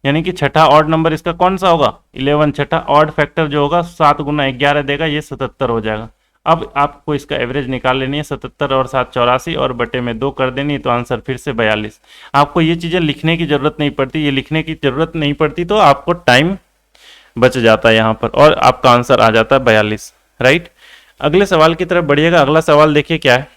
यानी कि छठा ऑड नंबर इसका कौन सा होगा, 11। छठा ऑड फैक्टर जो होगा 7 गुना 11 देगा, ये 77 हो जाएगा। अब आपको इसका एवरेज निकाल लेनी है, 77 और 7 84 और बटे में 2 कर देनी, तो आंसर फिर से 42। आपको ये चीज़ें लिखने की जरूरत नहीं पड़ती, ये लिखने की जरूरत नहीं पड़ती तो आपको टाइम बच जाता है यहाँ पर और आपका आंसर आ जाता है 42, राइट। अगले सवाल की तरफ बढ़िएगा। अगला सवाल देखिए क्या है,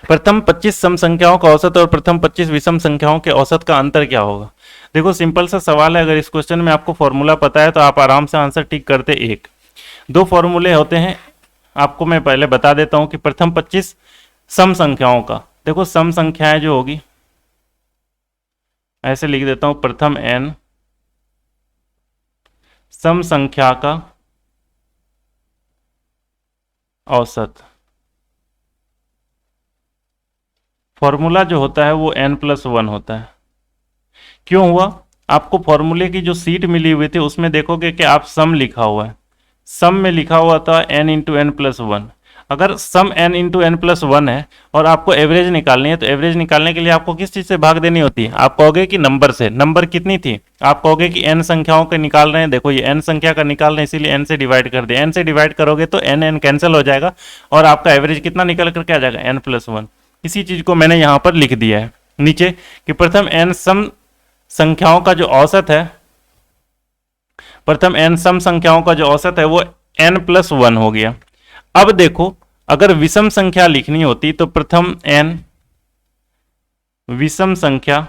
प्रथम 25 सम संख्याओं का औसत और प्रथम 25 विषम संख्याओं के औसत का अंतर क्या होगा। देखो सिंपल सा सवाल है, अगर इस क्वेश्चन में आपको फॉर्मूला पता है तो आप आराम से आंसर टिक करते। 1-2 फॉर्मूले होते हैं, आपको मैं पहले बता देता हूं कि प्रथम 25 सम संख्याओं का, देखो सम संख्याएं जो होगी ऐसे लिख देता हूं, प्रथम n सम संख्या का औसत। फॉर्मूला जो होता है वो n+1 होता है। क्यों हुआ, आपको फॉर्मूले की जो सीट मिली हुई थी उसमें देखोगे कि आप सम लिखा हुआ है, सम में लिखा हुआ था n into n plus one. अगर sum n into n plus one है और आपको एवरेज निकालनी है, तो एवरेज निकालने के लिए आपको किस चीज़ से भाग देनी होती है? आप कहोगे कि नंबर से। नंबर कितनी थी? आप कहोगे कि n संख्याओं के निकाल रहे हैं, देखो ये n संख्या का निकाल रहे हैं इसीलिए n से डिवाइड कर दिया। n से डिवाइड करोगे तो n कैंसिल हो जाएगा और आपका एवरेज कितना निकल करके आ जाएगा? n plus one. इसी चीज़ को मैंने यहाँ पर लिख दिया है नीचे कि प्रथम n सम संख्याओं का जो औसत है, प्रथम n सम संख्याओं का जो औसत है वो n प्लस वन हो गया। अब देखो अगर विषम संख्या लिखनी होती तो प्रथम n विषम संख्या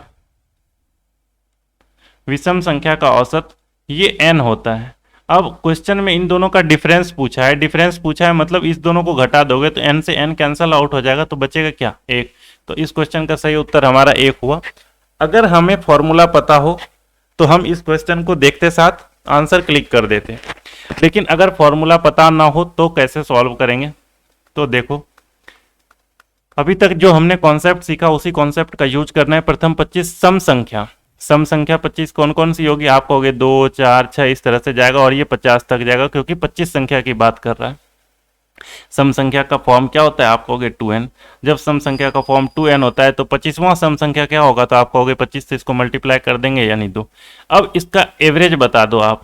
का औसत ये n होता है। अब क्वेश्चन में इन दोनों का डिफरेंस पूछा है, डिफरेंस पूछा है मतलब इस दोनों को घटा दोगे तो n से n कैंसल आउट हो जाएगा, तो बचेगा क्या? 1। तो इस क्वेश्चन का सही उत्तर हमारा 1 हुआ। अगर हमें फॉर्मूला पता हो तो हम इस क्वेश्चन को देखते साथ आंसर क्लिक कर देते, लेकिन अगर फॉर्मूला पता ना हो तो कैसे सॉल्व करेंगे? तो देखो अभी तक जो हमने कॉन्सेप्ट सीखा उसी कॉन्सेप्ट का यूज करना है। प्रथम 25 सम संख्या 25 कौन कौन सी होगी? आप कहोगे 2, 4, 6 इस तरह से जाएगा और ये 50 तक जाएगा क्योंकि 25 संख्या की बात कर रहा है। सम संख्या का फॉर्म क्या होता है? आप कहोगे 2n। जब सम संख्या का फॉर्म 2n होता है तो 25वां सम संख्या क्या होगा? तो आप कहोगे 25 से इसको मल्टीप्लाई कर देंगे यानी 2। अब इसका एवरेज बता दो आप।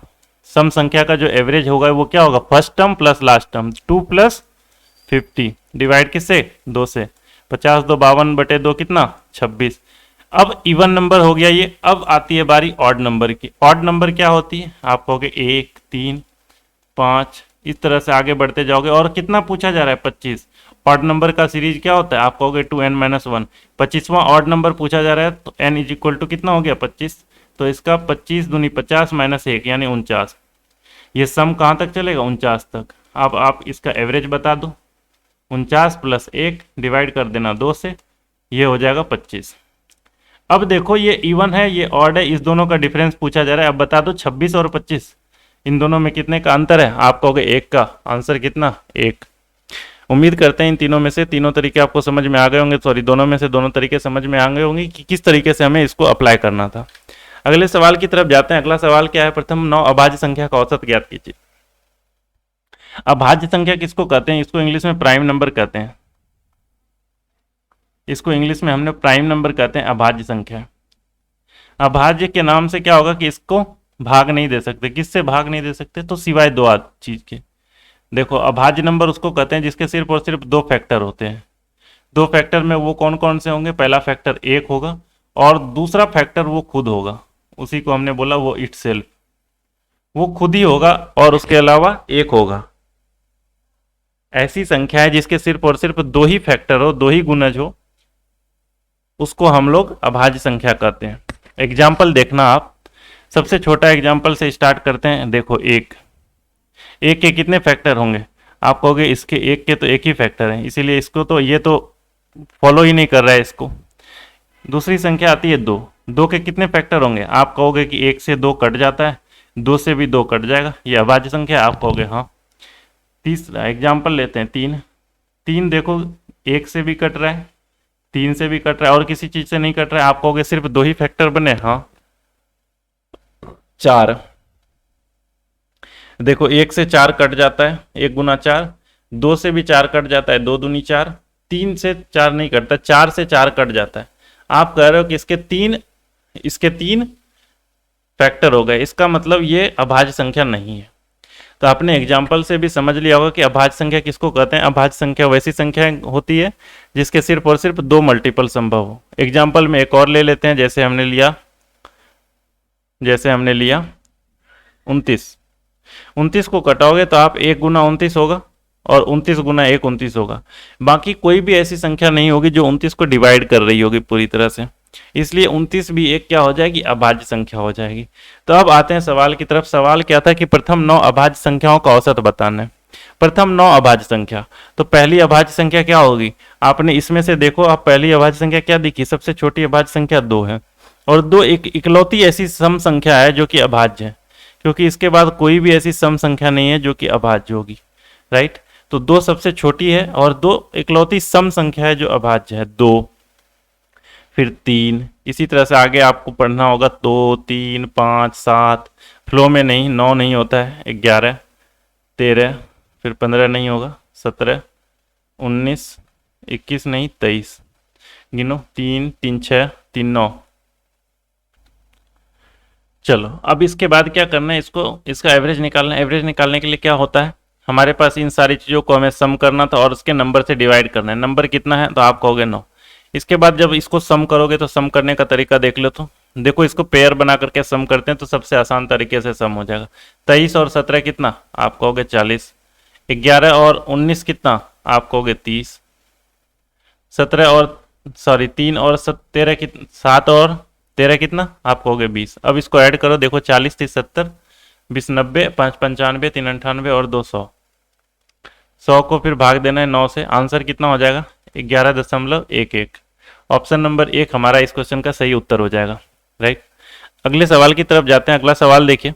सम संख्या का जो एवरेज होगा वो क्या होगा? First term plus last term, 2 plus 50 divide किससे? 2 से। 50 2 52 बटे 2 कितना? 26। अब इवन नंबर हो गया ये। अब आती है बारी ऑड नंबर की। ऑड नंबर क्या होती है? आप कहोगे 1, 3, 5 इस तरह से आगे बढ़ते जाओगे। और कितना पूछा जा रहा है? 25। ऑड नंबर का सीरीज क्या होता है? आप कहोगे 2n-1। 25वां ऑड नंबर पूछा जा रहा है तो n इज इक्वल टू कितना हो गया? 25। तो इसका 25 दूनी 50 माइनस 1 यानी 49। ये सम कहाँ तक चलेगा? 49 तक। अब आप इसका एवरेज बता दो। 49 प्लस 1 डिवाइड कर देना 2 से, ये हो जाएगा 25। अब देखो ये इवन है ये ऑड है, इस दोनों का डिफरेंस पूछा जा रहा है। अब बता दो 26 और 25 इन दोनों में कितने का अंतर है? आप कहोगे 1 का। आंसर कितना? 1। उम्मीद करते हैं इन तीनों में से तीनों तरीके आपको समझ में आ गए होंगे, सॉरी दोनों में से दोनों तरीके समझ में आ गए होंगे कि किस तरीके से हमें इसको अप्लाई करना था। अगले सवाल की तरफ जाते हैं। अगला सवाल क्या है? प्रथम 9 अभाज्य संख्या का औसत ज्ञात कीजिए। अभाज्य संख्या किसको कहते हैं? इसको इंग्लिश में प्राइम नंबर कहते हैं। इसको इंग्लिश में हमने प्राइम नंबर कहते हैं अभाज्य संख्या। अभाज्य के नाम से क्या होगा कि इसको भाग नहीं दे सकते। किससे भाग नहीं दे सकते? तो सिवाय दो चीज के। देखो अभाज्य नंबर उसको कहते हैं जिसके सिर्फ और सिर्फ 2 फैक्टर होते हैं। 2 फैक्टर में वो कौन कौन से होंगे? पहला फैक्टर 1 होगा और दूसरा फैक्टर वो खुद होगा, उसी को हमने बोला वो इटसेल्फ, वो खुद ही होगा और उसके अलावा 1 होगा। ऐसी संख्या है जिसके सिर्फ और सिर्फ 2 ही फैक्टर हो, 2 ही गुणज हो, उसको हम लोग अभाज्य संख्या कहते हैं। एग्जाम्पल देखना आप। सबसे छोटा एग्जाम्पल से स्टार्ट करते हैं। देखो 1 के कितने फैक्टर होंगे? आप कहोगे इसके 1 के तो 1 ही फैक्टर है, इसीलिए इसको तो ये तो फॉलो ही नहीं कर रहा है इसको। दूसरी संख्या आती है 2 के कितने फैक्टर होंगे? आप कहोगे कि 1 से 2 कट जाता है, 2 से भी 2 कट जाएगा, ये अभाज्य संख्या। आप कहोगे हाँ। तीसरा एग्जाम्पल लेते हैं 3 देखो 1 से भी कट रहा है, 3 से भी कट रहा है और किसी चीज से नहीं कट रहा है। आप कहोगे सिर्फ 2 ही फैक्टर बने, हाँ। 4 देखो 1 से 4 कट जाता है, 1 गुना 4। 2 से भी 4 कट जाता है, 2 दूनी 4। 3 से 4 नहीं कटता, 4 से 4 कट जाता है। आप कह रहे हो कि इसके 3 फैक्टर हो गए, इसका मतलब ये अभाज्य संख्या नहीं है। तो आपने एग्जाम्पल से भी समझ लिया होगा कि अभाज्य संख्या किसको कहते हैं। अभाज्य संख्या वैसी संख्या होती है जिसके सिर्फ और सिर्फ 2 मल्टीपल संभव हो। एग्जाम्पल में एक और ले लेते हैं, जैसे हमने लिया 29 को कटाओगे तो आप 1 गुना 29 होगा और 29 गुना 1 29 होगा। बाकी कोई भी ऐसी संख्या नहीं होगी जो 29 को डिवाइड कर रही होगी पूरी तरह से, इसलिए 29 भी एक क्या हो जाएगी? अभाज्य संख्या हो जाएगी। तो अब आते हैं सवाल की तरफ। सवाल क्या था कि प्रथम 9 अभाज्य संख्याओं का औसत बताना है। प्रथम 9 अभाज्य संख्या, तो पहली अभाज्य संख्या क्या होगी? आपने इसमें से देखो, आप पहली अभाज्य संख्या क्या दिखी? सबसे छोटी अभाज्य संख्या 2 है और 2 एक इकलौती ऐसी सम संख्या है जो कि अभाज्य है, क्योंकि इसके बाद कोई भी ऐसी सम संख्या नहीं है जो कि अभाज्य होगी, राइट। तो 2 सबसे छोटी है और 2 इकलौती सम संख्या है जो अभाज्य है, 2। फिर 3, इसी तरह से आगे आपको पढ़ना होगा 2, 3, 5, 7, फ्लो में नहीं, 9 नहीं होता है, 11, 13, फिर 15 नहीं होगा, 17, 19, 21 नहीं, 23, गिनो 3, 3, 6, 3, 9। चलो अब इसके बाद क्या करना है, इसका एवरेज निकालना है। एवरेज निकालने के लिए क्या होता है, हमारे पास इन सारी चीज़ों को हमें सम करना था और उसके नंबर से डिवाइड करना है। नंबर कितना है तो आप कहोगे 9। इसके बाद जब इसको सम करोगे तो सम करने का तरीका देख लो। तो देखो इसको पेयर बना करके सम करते हैं तो सबसे आसान तरीके से सम हो जाएगा। 23 और 17 कितना, आप कहोगे 40। 11 और 19 कितना, आप कहोगे 30। 3 और 13 कितना, 7 और 13 कितना, आप कहोगे 20। अब इसको ऐड करो, देखो 40, 30, 70, 20, 90, 5, 95, 3, 98 और 2, 100। 100 को फिर भाग देना है 9 से, आंसर कितना हो जाएगा 11.11। ऑप्शन नंबर 1 हमारा इस क्वेश्चन का सही उत्तर हो जाएगा, राइट। अगले सवाल की तरफ जाते हैं। अगला सवाल देखिए,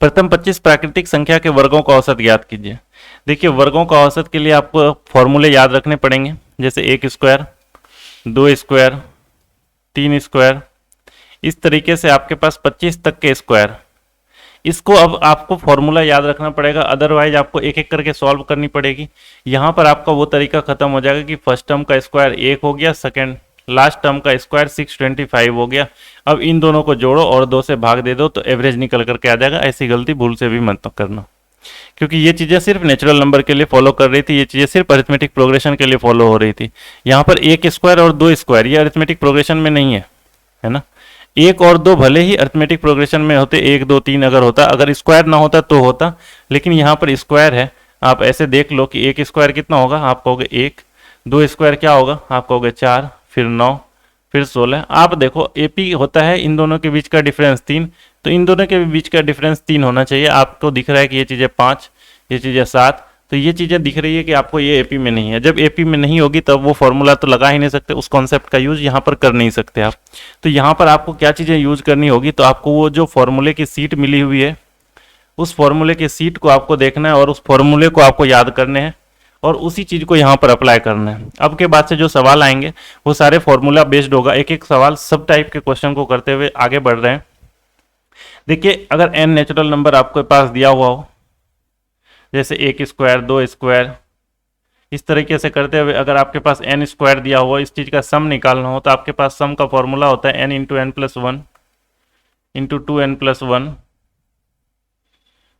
प्रथम 25 प्राकृतिक संख्या के वर्गों का औसत ज्ञात कीजिए। देखिए वर्गों का औसत के लिए आपको फॉर्मूले याद रखने पड़ेंगे, जैसे 1 स्क्वायर, 2 स्क्वायर, 3 स्क्वायर, इस तरीके से आपके पास 25 तक के स्क्वायर। इसको अब आपको फॉर्मूला याद रखना पड़ेगा, अदरवाइज आपको एक एक करके सॉल्व करनी पड़ेगी। यहाँ पर आपका वो तरीका खत्म हो जाएगा कि फर्स्ट टर्म का स्क्वायर 1 हो गया, सेकेंड लास्ट टर्म का स्क्वायर 625 हो गया। अब इन दोनों को जोड़ो और 2 से भाग दे दो तो एवरेज निकल करके आ जाएगा। ऐसी गलती भूल से भी मत करना, क्योंकि ये चीज़ें सिर्फ नेचुरल नंबर के लिए फॉलो कर रही थी, ये चीज़ें सिर्फ अरिथमेटिक प्रोग्रेशन के लिए फॉलो हो रही थी। यहाँ पर 1 स्क्वायर और 2 स्क्वायर ये अरिथमेटिक प्रोग्रेशन में नहीं है ना। 1 और 2 भले ही अरिथमेटिक प्रोग्रेशन में होते, 1, 2, 3 अगर होता, अगर स्क्वायर ना होता तो होता, लेकिन यहाँ पर स्क्वायर है। आप ऐसे देख लो कि 1 स्क्वायर कितना होगा, आप कहोगे 1, 2 स्क्वायर क्या होगा, आप कहोगे 4, फिर 9, फिर 16। आप देखो एपी होता है इन दोनों के बीच का डिफरेंस 3, तो इन दोनों के बीच का डिफरेंस 3 होना चाहिए। आपको दिख रहा है कि ये चीज़ें 5, ये चीज़ें 7, तो ये चीज़ें दिख रही है कि आपको ये एपी में नहीं है। जब एपी में नहीं होगी तब वो फॉर्मूला तो लगा ही नहीं सकते, उस कॉन्सेप्ट का यूज यहाँ पर कर नहीं सकते आप। तो यहाँ पर आपको क्या चीज़ें यूज करनी होगी, तो आपको वो जो फॉर्मूले की सीट मिली हुई है उस फॉर्मूले की सीट को आपको देखना है और उस फॉर्मूले को आपको याद करने हैं और उसी चीज़ को यहाँ पर अप्लाई करना है। अब के बाद से जो सवाल आएंगे वो सारे फॉर्मूला बेस्ड होगा। एक एक सवाल सब टाइप के क्वेश्चन को करते हुए आगे बढ़ रहे हैं। देखिए अगर n नेचुरल नंबर आपके पास दिया हुआ हो, जैसे 1 स्क्वायर, 2 स्क्वायर, इस तरीके से करते हुए अगर आपके पास n स्क्वायर दिया हुआ, इस चीज़ का सम निकालना हो तो आपके पास सम का फॉर्मूला होता है n into n plus 1 into 2n plus 1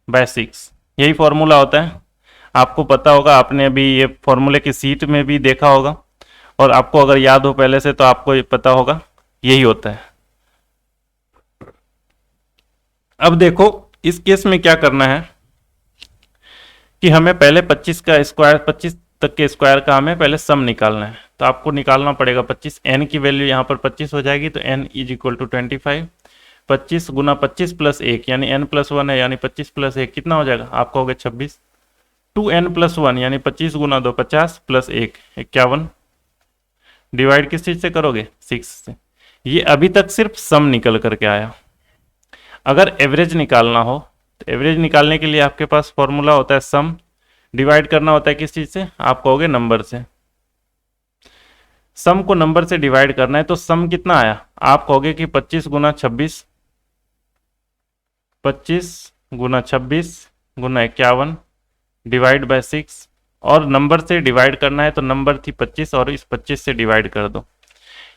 by 6। यही फॉर्मूला होता है, आपको पता होगा, आपने अभी ये फॉर्मूले की सीट में भी देखा होगा और आपको अगर याद हो पहले से तो आपको ये पता होगा, यही होता है। अब देखो इस केस में क्या करना है कि हमें पहले 25 का स्क्वायर, 25 तक के स्क्वायर का हमें पहले सम निकालना है। तो आपको निकालना पड़ेगा 25, n की वैल्यू यहाँ पर 25 हो जाएगी, तो n इज इक्वल टू 25। 25 गुना 25 प्लस 1 यानी n प्लस 1 है, यानी 25 प्लस 1 कितना हो जाएगा, आप कहोगे 26। 2n प्लस 1 यानी 25 गुना 2 50 प्लस 1 51। डिवाइड किस चीज़ से करोगे, 6 से। ये अभी तक सिर्फ सम निकल करके आया। अगर एवरेज निकालना हो तो एवरेज निकालने के लिए आपके पास फॉर्मूला होता है सम, डिवाइड करना होता है किस चीज़ से, आप कहोगे नंबर से। सम को नंबर से डिवाइड करना है तो सम कितना आया, आप कहोगे कि 25 गुना 26, 25 गुना 26 गुना 51 डिवाइड बाय 6, और नंबर से डिवाइड करना है तो नंबर थी 25 और इस 25 से डिवाइड कर दो।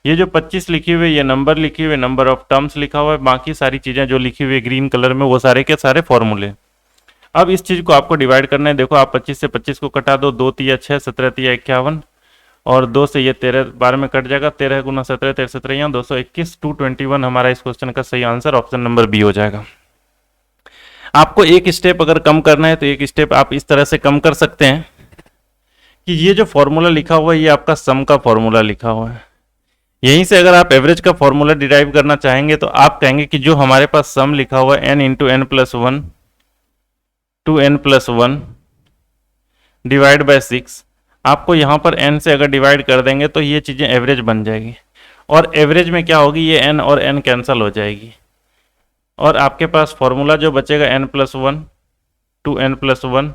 ये जो 25 लिखी हुई है, ये नंबर लिखी हुई है, नंबर ऑफ टर्म्स लिखा हुआ है, बाकी सारी चीज़ें जो लिखी हुई है ग्रीन कलर में वो सारे के सारे फॉर्मूले। अब इस चीज़ को आपको डिवाइड करना है। देखो आप 25 से 25 को कटा दो, 2 तिया 6, 17 तिया 51 और 2 से ये 13 12 में कट जाएगा, 13 गुना 17 13 17 यहाँ 221, 221 हमारा इस क्वेश्चन का सही आंसर ऑप्शन नंबर बी हो जाएगा। आपको एक स्टेप अगर कम करना है तो एक स्टेप आप इस तरह से कम कर सकते हैं कि ये जो फॉर्मूला लिखा हुआ है ये आपका सम का फॉर्मूला लिखा हुआ है। यहीं से अगर आप एवरेज का फॉर्मूला डिराइव करना चाहेंगे तो आप कहेंगे कि जो हमारे पास सम लिखा हुआ है n into n plus 1 2n plus 1 divide by 6, आपको यहाँ पर n से अगर डिवाइड कर देंगे तो ये चीज़ें एवरेज बन जाएगी। और एवरेज में क्या होगी, ये n और n कैंसिल हो जाएगी और आपके पास फॉर्मूला जो बचेगा n प्लस 1 2n प्लस 1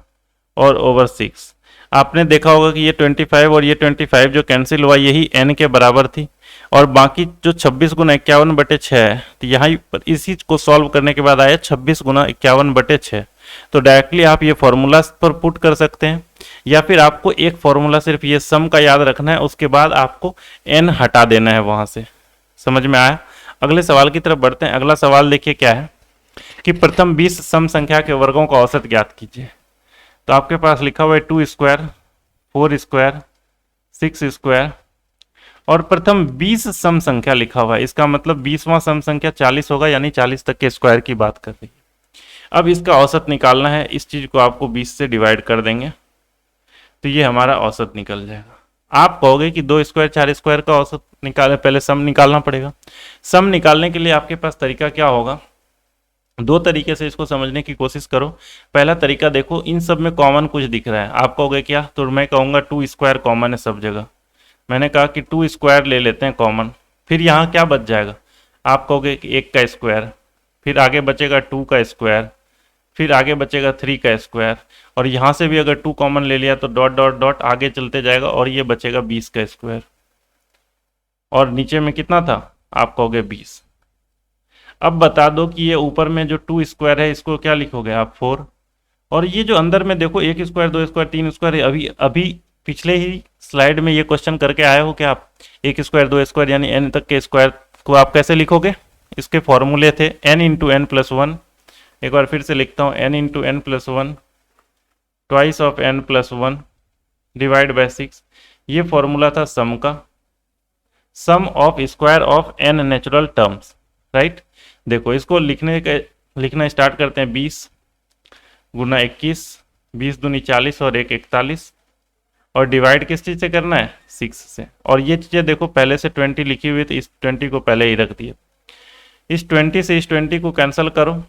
और ओवर 6। आपने देखा होगा कि ये 25 और ये 25 जो कैंसिल हुआ यही n के बराबर थी। और बाकी जो 26 × 51/6 है, तो यहाँ पर इसी को सॉल्व करने के बाद आया 26 × 51/6। तो डायरेक्टली आप ये फॉर्मूला पर पुट कर सकते हैं, या फिर आपको एक फॉर्मूला सिर्फ ये सम का याद रखना है, उसके बाद आपको n हटा देना है वहां से। समझ में आया? अगले सवाल की तरफ बढ़ते हैं। अगला सवाल देखिए क्या है कि प्रथम 20 सम संख्या के वर्गों का औसत ज्ञात कीजिए। तो आपके पास लिखा हुआ है 2 स्क्वायर, 4 स्क्वायर, 6 स्क्वायर और प्रथम 20 सम संख्या लिखा हुआ है। इसका मतलब 20वां सम संख्या 40 होगा, यानी 40 तक के स्क्वायर की बात कर रही है। अब इसका औसत निकालना है। इस चीज को आपको 20 से डिवाइड कर देंगे तो ये हमारा औसत निकल जाएगा। आप कहोगे कि 2 स्क्वायर 4 स्क्वायर का औसत निकाले, पहले सम निकालना पड़ेगा। सम निकालने के लिए आपके पास तरीका क्या होगा? दो तरीके से इसको समझने की कोशिश करो। पहला तरीका देखो, इन सब में कॉमन कुछ दिख रहा है, आप कहोगे क्या? तो मैं कहूँगा 2 स्क्वायर कॉमन है सब जगह। मैंने कहा कि 2 स्क्वायर ले लेते हैं कॉमन, फिर यहाँ क्या बच जाएगा? आप कहोगे कि 1 का स्क्वायर, फिर आगे बचेगा 2 का स्क्वायर, फिर आगे बचेगा 3 का स्क्वायर, और यहाँ से भी अगर 2 कॉमन ले लिया तो डॉट डॉट डॉट आगे चलते जाएगा और ये बचेगा 20 का स्क्वायर। और नीचे में कितना था? आप कहोगे 20। अब बता दो कि ये ऊपर में जो 2 स्क्वायर है इसको क्या लिखोगे आप? 4। और ये जो अंदर में देखो 1 स्क्वायर 2 स्क्वायर 3 स्क्वायर, अभी अभी पिछले ही स्लाइड में ये क्वेश्चन करके आए हो क्या आप? 1 स्क्वायर 2 स्क्वायर यानी n तक के स्क्वायर को आप कैसे लिखोगे? इसके फॉर्मूले थे n × n+1। एक बार फिर से लिखता हूँ, n × n+1 twice of n+1 divide by 6। ये फॉर्मूला था सम का, sum of square of n natural terms, right. देखो इसको लिखना स्टार्ट करते हैं। 20 × 21, 20 दूनी 40 और 1 41, और डिवाइड किस चीज़ से करना है? 6 से। और ये चीज़ें देखो पहले से 20 लिखी हुई थी, इस 20 को पहले ही रख दिया। इस 20 से इस 20 को कैंसिल करो।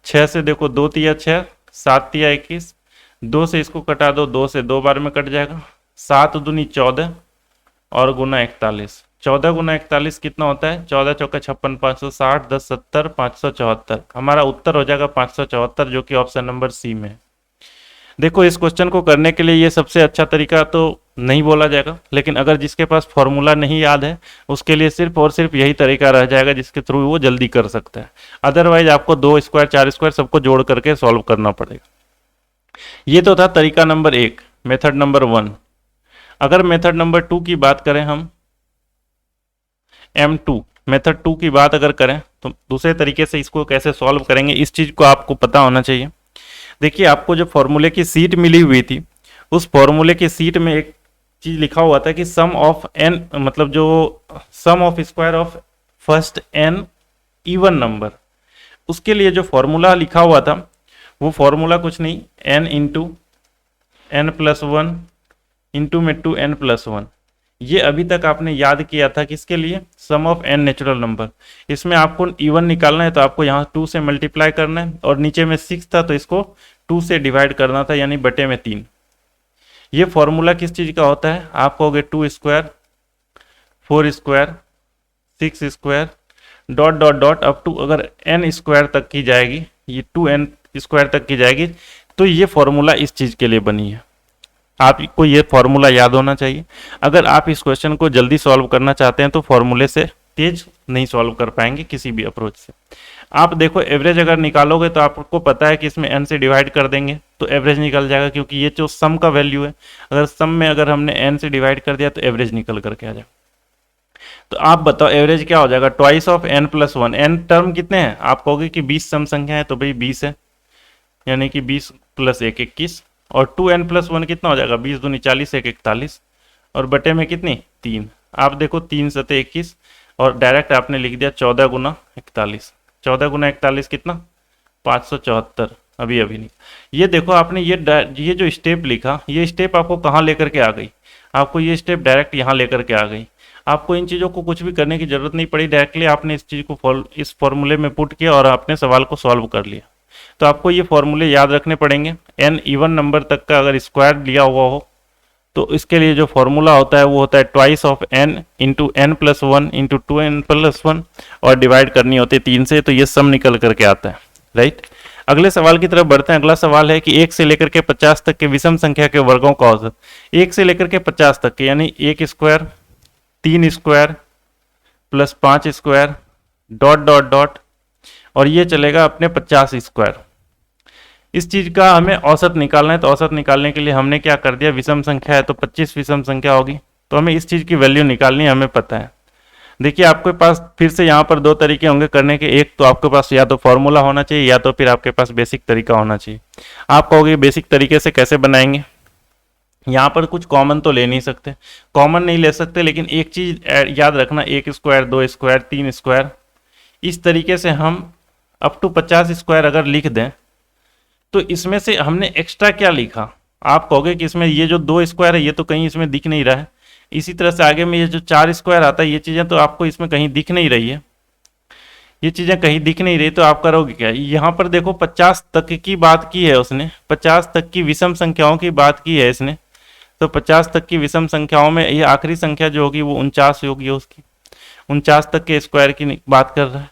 6 से देखो 2 तिया 6, 7 तिया 21, 2 से इसको कटा दो, 2 से 2 बार में कट जाएगा। 7 दूनी 14 और गुना 41। 14 × 41 कितना होता है? 14 × 4 = 56, 560, 10 70, 574। हमारा उत्तर हो जाएगा 574, जो कि ऑप्शन नंबर सी में है। देखो इस क्वेश्चन को करने के लिए ये सबसे अच्छा तरीका तो नहीं बोला जाएगा, लेकिन अगर जिसके पास फॉर्मूला नहीं याद है उसके लिए सिर्फ और सिर्फ यही तरीका रह जाएगा जिसके थ्रू वो जल्दी कर सकता है। अदरवाइज आपको 2 स्क्वायर 4 स्क्वायर सबको जोड़ करके सॉल्व करना पड़ेगा। ये तो था तरीका नंबर 1, मेथड नंबर 1। अगर मेथड नंबर 2 की बात करें, हम M2 मेथड 2 की बात अगर करें तो दूसरे तरीके से इसको कैसे सॉल्व करेंगे, इस चीज को आपको पता होना चाहिए। देखिए आपको जो फॉर्मूले की सीट मिली हुई थी, उस फॉर्मूले की सीट में एक चीज लिखा हुआ था कि सम ऑफ n, मतलब जो sum of square of first n even number, उसके लिए जो फॉर्मूला लिखा हुआ था वो फॉर्मूला कुछ नहीं, n × n+1 इंटू में 2n+1। ये अभी तक आपने याद किया था किसके लिए? सम ऑफ n नेचुरल नंबर। इसमें आपको इवन निकालना है तो आपको यहाँ 2 से मल्टीप्लाई करना है, और नीचे में 6 था तो इसको 2 से डिवाइड करना था, यानी बटे में 3। ये फॉर्मूला किस चीज़ का होता है? आप कहोगे 2 square 4 square 6 square dot dot dot up to, अगर n स्क्वायर तक की जाएगी, ये 2n स्क्वायर तक की जाएगी, तो ये फॉर्मूला इस चीज़ के लिए बनी है। आपको ये फॉर्मूला याद होना चाहिए। अगर आप इस क्वेश्चन को जल्दी सॉल्व करना चाहते हैं तो फॉर्मूले से तेज नहीं सॉल्व कर पाएंगे किसी भी अप्रोच से। आप देखो एवरेज अगर निकालोगे तो आपको पता है कि इसमें n से डिवाइड कर देंगे तो एवरेज निकल जाएगा, क्योंकि ये जो सम का वैल्यू है, अगर सम में अगर हमने n से डिवाइड कर दिया तो एवरेज निकल करके आ जाएगा। तो आप बताओ एवरेज क्या हो जाएगा? Twice of n+1। n term कितने हैं? आप कहोगे कि 20 सम संख्या है, तो भाई 20 है, यानी कि 20 + 1 21, और 2n+1 कितना हो जाएगा? 20 दूनी 40 1 41, और बटे में कितनी? 3। आप देखो 3 × 7 21, और डायरेक्ट आपने लिख दिया 14 × 41। 14 × 41 कितना? 574। अभी नहीं। ये देखो आपने ये जो स्टेप लिखा, ये स्टेप आपको कहाँ लेकर के आ गई? आपको ये स्टेप डायरेक्ट यहाँ लेकर के आ गई। आपको इन चीज़ों को कुछ भी करने की जरूरत नहीं पड़ी, डायरेक्टली आपने इस चीज़ को इस फॉर्मूले में पुट किया और आपने सवाल को सॉल्व कर लिया। तो आपको ये फॉर्मूले याद रखने पड़ेंगे। n इवन नंबर तक का अगर स्क्वायर लिया हुआ हो तो इसके लिए जो फॉर्मूला होता है वो होता है twice of n × n+1 × 2n+1, और डिवाइड करनी होती है 3 से, तो ये सम निकल करके आता है, राइट। अगले सवाल की तरफ बढ़ते हैं। अगला सवाल है कि 1 से लेकर के 50 तक के विषम संख्या के वर्गों का औसत। 1 से लेकर के 50 तक के, यानी 1 square 3 square plus 5 square dot dot dot, और ये चलेगा अपने 50 स्क्वायर। इस चीज़ का हमें औसत निकालना है, तो औसत निकालने के लिए हमने क्या कर दिया, विषम संख्या है तो 25 विषम संख्या होगी, तो हमें इस चीज़ की वैल्यू निकालनी है, हमें पता है। देखिए आपके पास फिर से यहाँ पर दो तरीके होंगे करने के, एक तो आपके पास या तो फॉर्मूला होना चाहिए या तो फिर आपके पास बेसिक तरीका होना चाहिए। आप कहोगे बेसिक तरीके से कैसे बनाएंगे, यहाँ पर कुछ कॉमन तो ले नहीं सकते, कॉमन नहीं ले सकते, लेकिन एक चीज़ याद रखना, 1 स्क्वायर 2 स्क्वायर 3 स्क्वायर, इस तरीके से हम अप टू 50 स्क्वायर अगर लिख दें तो इसमें से हमने एक्स्ट्रा क्या लिखा। आप कहोगे कि इसमें ये जो 2 स्क्वायर है ये तो कहीं इसमें दिख नहीं रहा है, इसी तरह से आगे में ये जो 4 स्क्वायर आता है ये चीज़ें तो आपको इसमें कहीं दिख नहीं रही है, ये चीज़ें कहीं दिख नहीं रही, तो आप करोगे क्या, यहाँ पर देखो 50 तक की बात की है उसने, 50 तक की विषम संख्याओं की बात की है इसने, तो 50 तक की विषम संख्याओं में ये आखिरी संख्या जो होगी वो 49 होगी, उसकी 49 तक के स्क्वायर की बात कर रहा है।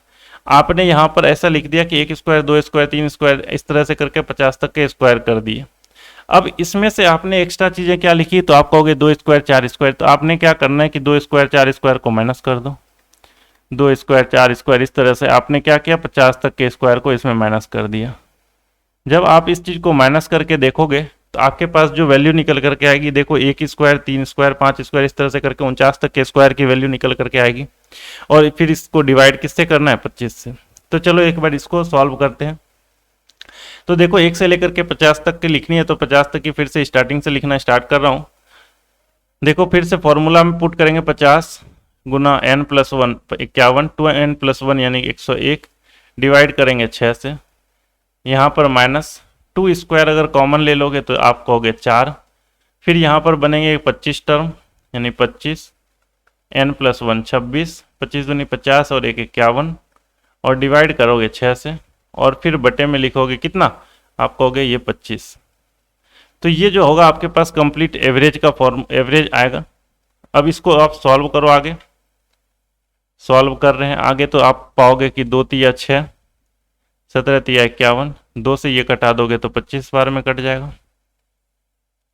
आपने यहाँ पर ऐसा लिख दिया कि 1 स्क्वायर 2 स्क्वायर 3 स्क्वायर, इस तरह से करके 50 तक के स्क्वायर कर दिए। अब इसमें से आपने एक्स्ट्रा चीज़ें क्या लिखी, तो आप कहोगे 2 स्क्वायर 4 स्क्वायर, तो आपने क्या करना है कि 2 स्क्वायर 4 स्क्वायर को माइनस कर दो, 2 स्क्वायर 4 स्क्वायर, इस तरह से आपने क्या किया, 50 तक के स्क्वायर को इसमें माइनस कर दिया। जब आप इस चीज़ को माइनस करके देखोगे तो आपके पास जो वैल्यू निकल करके आएगी, देखो 1 स्क्वायर 3 स्क्वायर 5 स्क्वायर, इस तरह से करके 49 तक के स्क्वायर की वैल्यू निकल करके आएगी, और फिर इसको डिवाइड किससे करना है, 25 से। तो चलो एक बार इसको सॉल्व करते हैं। तो देखो 1 से लेकर के 50 तक की लिखनी है, तो 50 तक की फिर से स्टार्टिंग से लिखना स्टार्ट कर रहा हूँ। देखो फिर से फॉर्मूला में पुट करेंगे, 50 गुना n प्लस 1 51, 2n प्लस 1 यानी 101, डिवाइड करेंगे 6 से, यहाँ पर माइनस 2 स्क्वायर अगर कॉमन ले लोगे तो आप कहोगे 4, फिर यहाँ पर बनेंगे 25 टर्म यानी 25, n प्लस 1 26, 25 दूनी 50 और 1 51, और डिवाइड करोगे 6 से, और फिर बटे में लिखोगे कितना, आप कहोगे ये 25। तो ये जो होगा आपके पास कंप्लीट एवरेज का फॉर्म एवरेज आएगा। अब इसको आप सॉल्व करो, आगे सॉल्व कर रहे हैं आगे, तो आप पाओगे कि 2 तिया 6, 17 तिया 51, 2 से ये कटा दोगे तो 25 बार में कट जाएगा।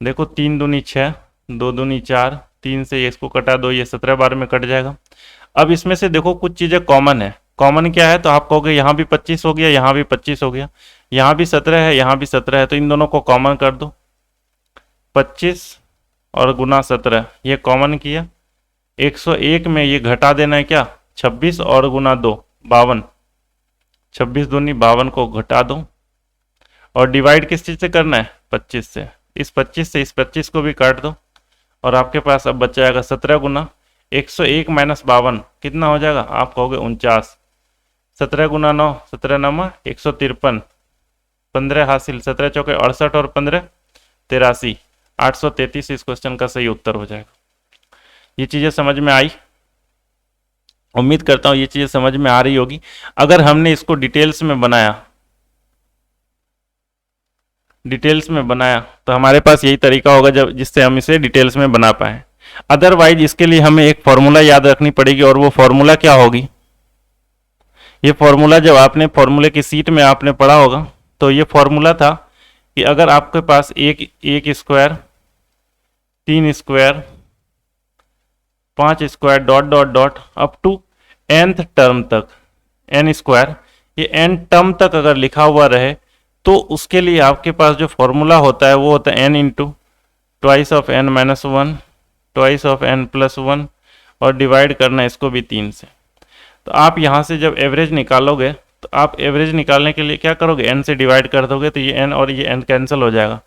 देखो 3 दूनी 6, 2 दूनी 4, 3 से इसको कटा दो, ये 17 बार में कट जाएगा। अब इसमें से देखो कुछ चीज़ें कॉमन है, कॉमन क्या है, तो आप कहोगे यहाँ भी 25 हो गया, यहाँ भी 25 हो गया, यहाँ भी 17 है, यहाँ भी 17 है, तो इन दोनों को कॉमन कर दो, 25 और गुना 17, ये कॉमन किया, 101 में ये घटा देना है क्या, 26 और गुना 2 52, 26 दूनी 52 को घटा दो, और डिवाइड किस चीज़ से करना है, 25 से। इस 25 से इस 25 को भी काट दो, और आपके पास अब बच जाएगा 17 गुना 101 माइनस 52 कितना हो जाएगा, आप कहोगे 49, 17 गुना 9, 17 9 153, 15 हासिल, 17 चौके 68 और 15 83, 833 इस क्वेश्चन का सही उत्तर हो जाएगा। ये चीज़ें समझ में आई, उम्मीद करता हूँ ये चीज़ें समझ में आ रही होगी। अगर हमने इसको डिटेल्स में बनाया तो हमारे पास यही तरीका होगा जब जिससे हम इसे डिटेल्स में बना पाए। अदरवाइज इसके लिए हमें एक फॉर्मूला याद रखनी पड़ेगी, और वो फॉर्मूला क्या होगी, ये फॉर्मूला जब आपने फॉर्मूले की सीट में आपने पढ़ा होगा, तो ये फॉर्मूला था कि अगर आपके पास एक square 3 square 5 square dot dot dot up to nth term तक n स्क्वायर, ये n टर्म तक अगर लिखा हुआ रहे तो उसके लिए आपके पास जो फॉर्मूला होता है वो होता है n into twice of n minus 1 twice of n plus 1, और डिवाइड करना है इसको भी 3 से। तो आप यहाँ से जब एवरेज निकालोगे तो आप एवरेज निकालने के लिए क्या करोगे, n से डिवाइड कर दोगे, तो ये n और ये n कैंसिल हो जाएगा।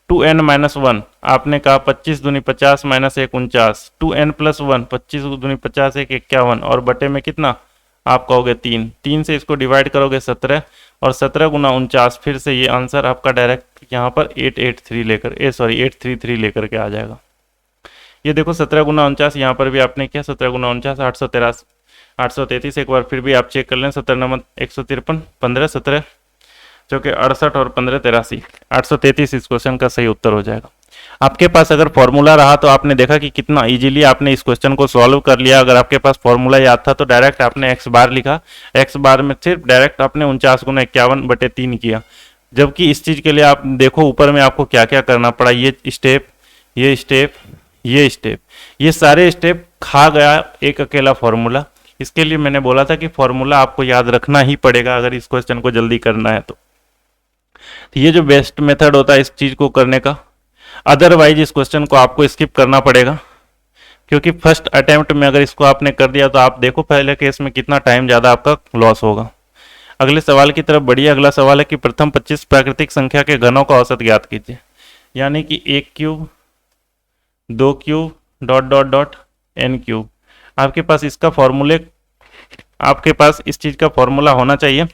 2n माइनस 1 आपने कहा 25 दूनी 50 माइनस 1 49, 2n प्लस 1 25 दूनी 50 1 51, और बटे में कितना आप कहोगे 3, 3 से इसको डिवाइड करोगे 17, और 17 गुना 49, फिर से ये आंसर आपका डायरेक्ट यहाँ पर 833 लेकर के आ जाएगा। ये देखो 17 गुना 49 यहाँ पर भी आपने किया, 17 गुना 49 833, एक बार फिर भी आप चेक कर लें, 17 नंबर 153, 15 17 चौके 68 और 15 83, 833 इस क्वेश्चन का सही उत्तर हो जाएगा। आपके पास अगर फॉर्मूला रहा तो आपने देखा कि कितना इजीली आपने इस क्वेश्चन को सॉल्व कर लिया। अगर आपके पास फॉर्मूला याद था तो डायरेक्ट आपने एक्स बार लिखा, एक्स बार में सिर्फ डायरेक्ट आपने 49 गुना 51/3 किया। जबकि इस चीज़ के लिए आप देखो ऊपर में आपको क्या क्या करना पड़ा, ये स्टेप ये स्टेप ये स्टेप, ये सारे स्टेप खा गया एक अकेला फॉर्मूला। इसके लिए मैंने बोला था कि फॉर्मूला आपको याद रखना ही पड़ेगा अगर इस क्वेश्चन को जल्दी करना है तो ये जो बेस्ट मेथड होता है इस चीज़ को करने का। अदरवाइज इस क्वेश्चन को आपको स्किप करना पड़ेगा, क्योंकि फर्स्ट अटेम्प्ट में अगर इसको आपने कर दिया तो आप देखो पहले केस में कितना टाइम ज़्यादा आपका लॉस होगा। अगले सवाल की तरफ बढ़िए। अगला सवाल है कि प्रथम 25 प्राकृतिक संख्या के घनों का औसत ज्ञात कीजिए। यानी कि 1 cube, 2 cube, dot dot dot n cube. आपके पास इसका फॉर्मूले, आपके पास इस चीज़ का फॉर्मूला होना चाहिए,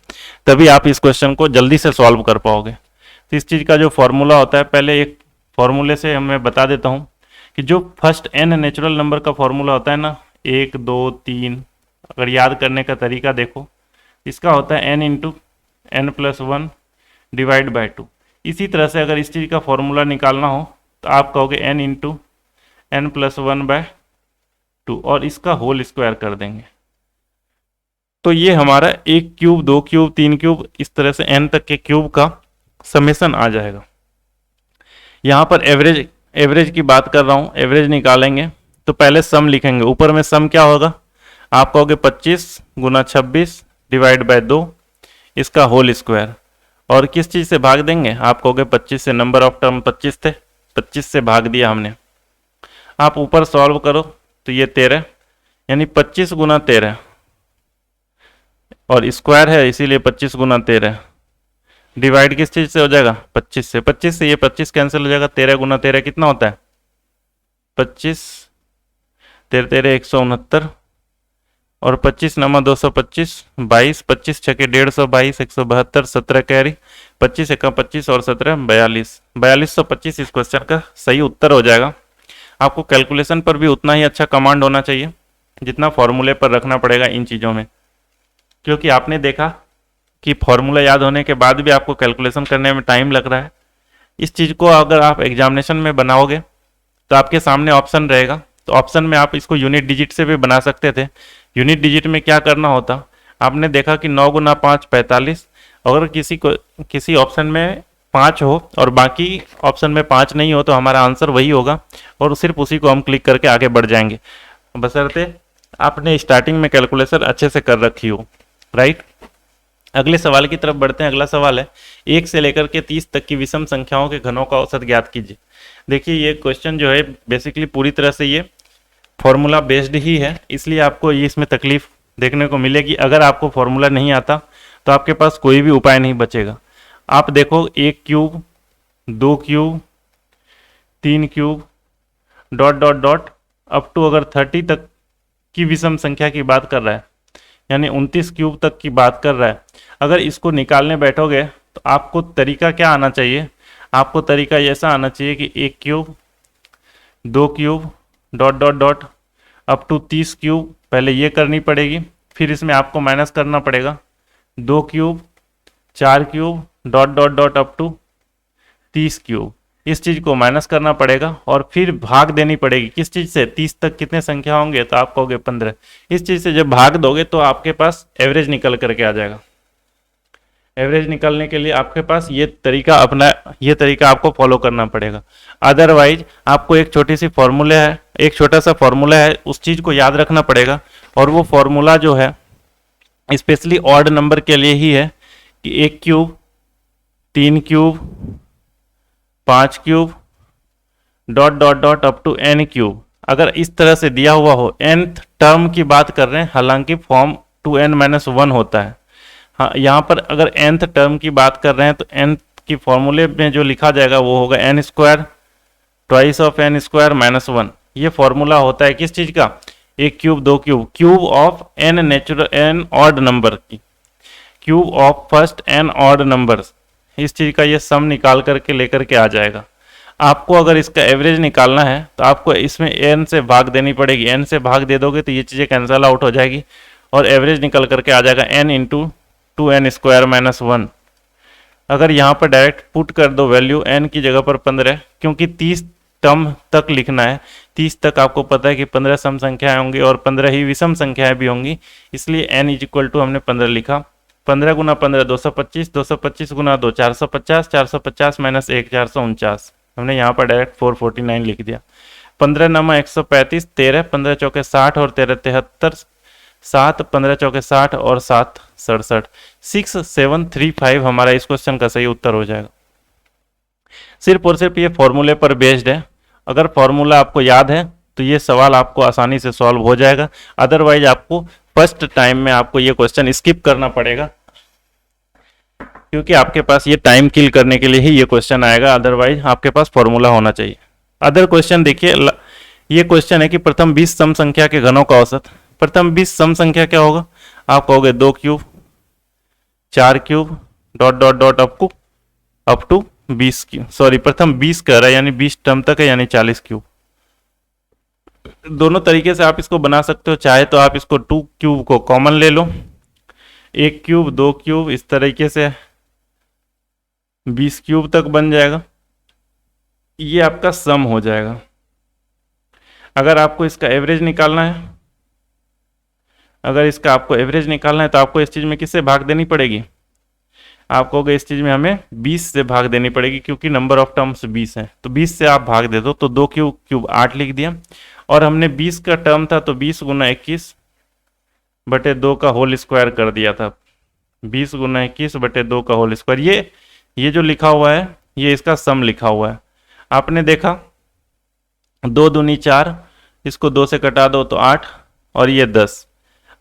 तभी आप इस क्वेश्चन को जल्दी से सॉल्व कर पाओगे। तो इस चीज़ का जो फॉर्मूला होता है, पहले एक फॉर्मूले से मैं बता देता हूँ कि जो फर्स्ट n नेचुरल नंबर का फॉर्मूला होता है ना, 1 2 3, अगर याद करने का तरीका देखो, इसका होता है n into n plus 1 divide by 2। इसी तरह से अगर इस चीज़ का फॉर्मूला निकालना हो तो आप कहोगे n into n plus 1 by 2 और इसका होल स्क्वायर कर देंगे। तो ये हमारा 1 क्यूब, 2 क्यूब, 3 क्यूब, इस तरह से n तक के क्यूब का समेसन आ जाएगा। यहाँ पर एवरेज की बात कर रहा हूँ, एवरेज निकालेंगे तो पहले सम लिखेंगे। ऊपर में सम क्या होगा, आप कहोगे 25 गुना 26 डिवाइड बाय 2, इसका होल स्क्वायर। और किस चीज़ से भाग देंगे, आप कहोगे 25 से, नंबर ऑफ टर्म 25 थे, 25 से भाग दिया हमने। आप ऊपर सॉल्व करो तो ये 13, यानी 25 गुना 13 और स्क्वायर है इसीलिए 25 गुना 13 डिवाइड किस चीज़ से हो जाएगा, 25 से। 25 से ये 25 कैंसिल हो जाएगा। 13 गुना 13 कितना होता है, 25, 13 13 169 और 25 नमा 225, 22, 25 छके 152, 172, 17 कैरी, 25 एका 25 और 17 42, 4225 इस क्वेश्चन का सही उत्तर हो जाएगा। आपको कैलकुलेशन पर भी उतना ही अच्छा कमांड होना चाहिए जितना फॉर्मूले पर रखना पड़ेगा इन चीज़ों में, क्योंकि आपने देखा कि फॉर्मूला याद होने के बाद भी आपको कैलकुलेशन करने में टाइम लग रहा है। इस चीज़ को अगर आप एग्जामिनेशन में बनाओगे तो आपके सामने ऑप्शन रहेगा, तो ऑप्शन में आप इसको यूनिट डिजिट से भी बना सकते थे। यूनिट डिजिट में क्या करना होता, आपने देखा कि 9 गुना 5 45, अगर किसी ऑप्शन में 5 हो और बाकी ऑप्शन में 5 नहीं हो तो हमारा आंसर वही होगा और सिर्फ उसी को हम क्लिक करके आगे बढ़ जाएंगे, बशर्ते आपने स्टार्टिंग में कैलकुलेशन अच्छे से कर रखी हो, राइट। अगले सवाल की तरफ बढ़ते हैं। अगला सवाल है 1 से लेकर के 30 तक की विषम संख्याओं के घनों का औसत ज्ञात कीजिए। देखिए ये क्वेश्चन जो है बेसिकली पूरी तरह से ये फॉर्मूला बेस्ड ही है, इसलिए आपको ये इसमें तकलीफ देखने को मिलेगी। अगर आपको फॉर्मूला नहीं आता तो आपके पास कोई भी उपाय नहीं बचेगा। आप देखो 1 cube, 2 cube, 3 cube, dot dot dot up to अगर 30 तक की विषम संख्या की बात कर रहा है, यानी 29 क्यूब तक की बात कर रहा है। अगर इसको निकालने बैठोगे तो आपको तरीका क्या आना चाहिए, आपको तरीका ऐसा आना चाहिए कि 1 cube, 2 cube, dot dot dot up to 30 cube, पहले ये करनी पड़ेगी, फिर इसमें आपको माइनस करना पड़ेगा 2 cube, 4 cube, dot dot dot up to 30 cube. इस चीज़ को माइनस करना पड़ेगा और फिर भाग देनी पड़ेगी किस चीज़ से, 30 तक कितने संख्या होंगे तो आप कहोगे 15। इस चीज़ से जब भाग दोगे तो आपके पास एवरेज निकल करके आ जाएगा। एवरेज निकालने के लिए आपके पास ये तरीका आपको फॉलो करना पड़ेगा। अदरवाइज आपको एक छोटा सा फॉर्मूला है, उस चीज़ को याद रखना पड़ेगा। और वो फॉर्मूला जो है स्पेशली ऑड नंबर के लिए ही है कि 1 cube, 3 cube, 5 cube, dot dot dot up to n cube. अगर इस तरह से दिया हुआ हो, nth टर्म की बात कर रहे हैं, हालांकि फॉर्म 2n-1 होता है। हाँ, यहाँ पर अगर nth टर्म की बात कर रहे हैं तो nth की फॉर्मूले में जो लिखा जाएगा वो होगा n square twice of n square minus 1। ये फॉर्मूला होता है किस चीज़ का, 1 cube, 2 cube, cube of n odd number की, cube of first n odd numbers. इस चीज़ का ये सम निकाल करके लेकर के आ जाएगा। आपको अगर इसका एवरेज निकालना है तो आपको इसमें n से भाग देनी पड़ेगी, n से भाग दे दोगे तो ये चीज़ें कैंसिल आउट हो जाएगी और एवरेज निकल करके आ जाएगा n into 2n square minus 1। अगर यहाँ पर डायरेक्ट पुट कर दो वैल्यू n की जगह पर 15, क्योंकि 30 टर्म तक लिखना है, 30 तक आपको पता है कि 15 सम संख्याएं होंगी और 15 ही विषम संख्याएं भी होंगी, इसलिए n इज इक्वल टू हमने 15 लिखा। 15 गुना 15 225, 225 गुना 2 450, 450 माइनस 1 449, हमने यहाँ पर डायरेक्ट 449 लिख दिया। 15 नमा 135, 13 15 चौके 60 और 13 73, 7 15 चौके 60 और 7 67, 6735 हमारा इस क्वेश्चन का सही उत्तर हो जाएगा। सिर्फ और सिर्फ ये फॉर्मूले पर बेस्ड है। अगर फॉर्मूला आपको याद है तो ये सवाल आपको आसानी से सॉल्व हो जाएगा, अदरवाइज आपको फर्स्ट टाइम में आपको ये क्वेश्चन स्किप करना पड़ेगा, क्योंकि आपके पास ये टाइम किल करने के लिए ही ये क्वेश्चन आएगा, अदरवाइज आपके पास फॉर्मूला होना चाहिए। अदर क्वेश्चन देखिए, ये क्वेश्चन है कि प्रथम 20 सम संख्या के घनों का औसत। प्रथम 20 सम संख्या क्या होगा, आप कहोगे 2 cube 4 cube dot dot dot up to 20 cube, sorry प्रथम 20 कह रहा है यानी 20 टर्म तक है यानी 40 क्यूब। दोनों तरीके से आप इसको बना सकते हो, चाहे तो आप इसको 2 क्यूब को कॉमन ले लो, 1 क्यूब 2 क्यूब, इस तरीके से 20 क्यूब तक बन जाएगा, ये आपका सम हो जाएगा। अगर आपको इसका एवरेज निकालना है, अगर इसका आपको एवरेज निकालना है तो आपको इस चीज़ में किससे भाग देनी पड़ेगी, आप कहोगे इस चीज़ में हमें 20 से भाग देनी पड़ेगी, क्योंकि नंबर ऑफ टर्म्स 20 हैं, तो 20 से आप भाग दे दो, तो 2 क्यूब क्यूब 8 लिख दिया, और हमने 20 का टर्म था तो 20 गुना 21 बटे 2 का होल स्क्वायर कर दिया था, 20 गुना 21 बटे 2 का होल स्क्वायर। ये जो लिखा हुआ है ये इसका सम लिखा हुआ है। आपने देखा 2 दूनी 4, इसको 2 से कटा दो तो 8 और ये 10।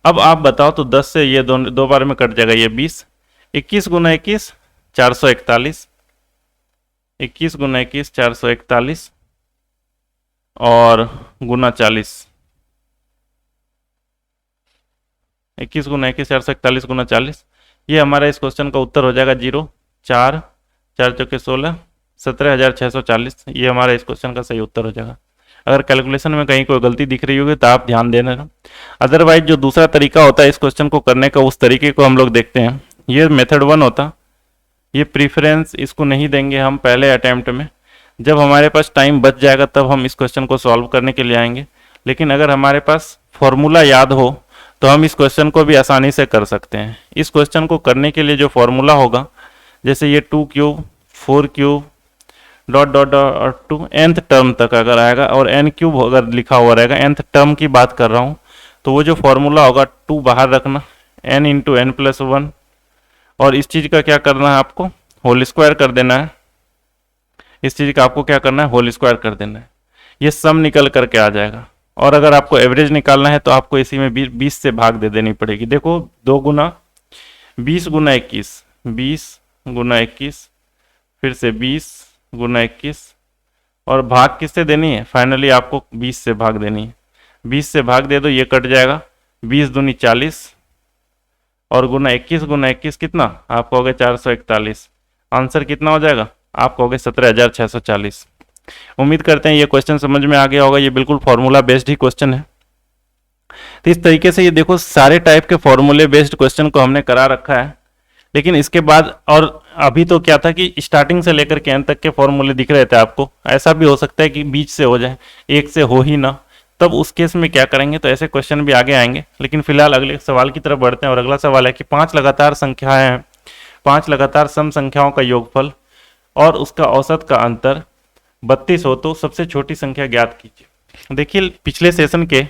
अब आप बताओ तो 10 से ये दो बार में कट जाएगा, ये 20, 21 गुना 21 441, 21 गुना 21 441 और गुना 40, 21 गुना 21 441 गुना 40, ये हमारा इस क्वेश्चन का उत्तर हो जाएगा 0 4 4 चौके 16 17,640, ये हमारा इस क्वेश्चन का सही उत्तर हो जाएगा। अगर कैलकुलेशन में कहीं कोई गलती दिख रही होगी तो आप ध्यान देना, अदरवाइज जो दूसरा तरीका होता है इस क्वेश्चन को करने का, उस तरीके को हम लोग देखते हैं। ये मेथड 1 होता, ये प्रीफरेंस इसको नहीं देंगे हम पहले अटैम्प्ट में, जब हमारे पास टाइम बच जाएगा तब हम इस क्वेश्चन को सॉल्व करने के लिए आएंगे। लेकिन अगर हमारे पास फॉर्मूला याद हो तो हम इस क्वेश्चन को भी आसानी से कर सकते हैं। इस क्वेश्चन को करने के लिए जो फॉर्मूला होगा, जैसे ये 2 cube 4 cube dot dot dot to nth term तक अगर आएगा, और n क्यूब अगर लिखा हुआ रहेगा, nth टर्म की बात कर रहा हूँ, तो वो जो फॉर्मूला होगा 2 बाहर रखना, n इंटू एन प्लस 1, और इस चीज़ का क्या करना है, आपको होल स्क्वायर कर देना है। इस चीज़ का आपको क्या करना है, होल स्क्वायर कर देना है, ये सम निकल करके आ जाएगा। और अगर आपको एवरेज निकालना है तो आपको इसी में 20 से भाग दे देनी पड़ेगी। देखो 2 गुना 20 गुना 21, 20 गुना 21, फिर से 20 गुना 21, और भाग किससे देनी है, फाइनली आपको 20 से भाग देनी है। 20 से भाग दे दो, ये कट जाएगा, 20 दूनी 40 और गुना 21 कितना, आप कहोगे 441, आंसर कितना हो जाएगा, आप कहोगे 17,640। उम्मीद करते हैं ये क्वेश्चन समझ में आ गया होगा, ये बिल्कुल फॉर्मूला बेस्ड ही क्वेश्चन है। तो इस तरीके से ये देखो सारे टाइप के फॉर्मूले बेस्ड क्वेश्चन को हमने करा रखा है। लेकिन इसके बाद, और अभी तो क्या था कि स्टार्टिंग से लेकर के एंड तक के फॉर्मूले दिख रहे थे आपको, ऐसा भी हो सकता है कि बीच से हो जाए, एक से हो ही ना, तब उस केस में क्या करेंगे, तो ऐसे क्वेश्चन भी आगे आएंगे। लेकिन फिलहाल अगले सवाल की तरफ बढ़ते हैं, और अगला सवाल है कि 5 लगातार संख्याएं हैं, 5 लगातार सम संख्याओं का योगफल और उसका औसत का अंतर 32 हो तो सबसे छोटी संख्या ज्ञात कीजिए। देखिए पिछले सेशन के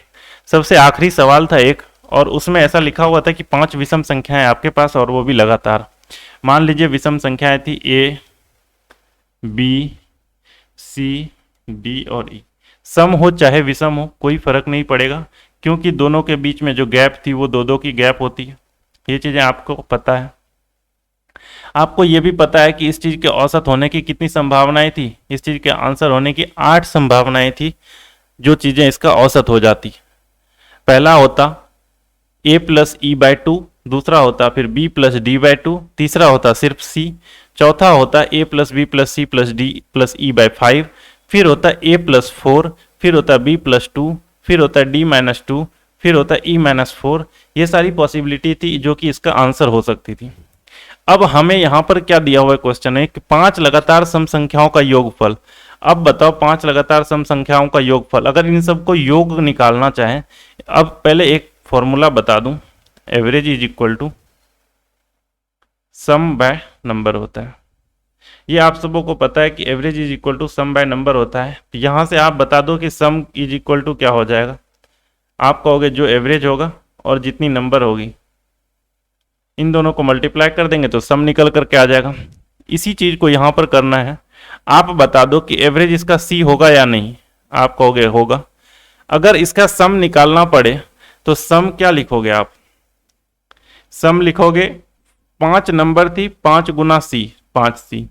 सबसे आखिरी सवाल था एक, और उसमें ऐसा लिखा हुआ था कि 5 विषम संख्याएं आपके पास, और वो भी लगातार। मान लीजिए विषम संख्याएं थी A, B, C, D और E। सम हो चाहे विषम हो कोई फर्क नहीं पड़ेगा, क्योंकि दोनों के बीच में जो गैप थी वो 2-2 की गैप होती है। ये चीज़ें आपको पता है। आपको ये भी पता है कि इस चीज़ के औसत होने की कितनी संभावनाएं थी, इस चीज़ के आंसर होने की 8 संभावनाएं थी, जो चीज़ें इसका औसत हो जाती। पहला होता a प्लस ई बाई 2, दूसरा होता फिर b प्लस डी बाई 2, तीसरा होता सिर्फ c, चौथा होता a plus b plus c plus d plus e by 5, फिर होता a प्लस 4, फिर होता b प्लस 2, फिर होता d माइनस 2, फिर होता e माइनस 4। ये सारी पॉसिबिलिटी थी जो कि इसका आंसर हो सकती थी। अब हमें यहाँ पर क्या दिया हुआ क्वेश्चन है कि 5 लगातार सम संख्याओं का योगफल। अब बताओ 5 लगातार सम संख्याओं का योगफल, अगर इन सबको योग निकालना चाहें, अब पहले एक फॉर्मूला बता दूं, average is equal to sum by number होता है। ये आप सबों को पता है कि average is equal to sum by number होता है। तो यहाँ से आप बता दो कि सम इज इक्वल टू क्या हो जाएगा, आप कहोगे जो एवरेज होगा और जितनी नंबर होगी इन दोनों को मल्टीप्लाई कर देंगे तो सम निकल करके आ जाएगा। इसी चीज़ को यहाँ पर करना है। आप बता दो कि एवरेज इसका सी होगा या नहीं। आप कहोगे होगा। अगर इसका सम निकालना पड़े तो सम क्या लिखोगे आप? सम लिखोगे 5 नंबर थी 5 गुना सी 5c,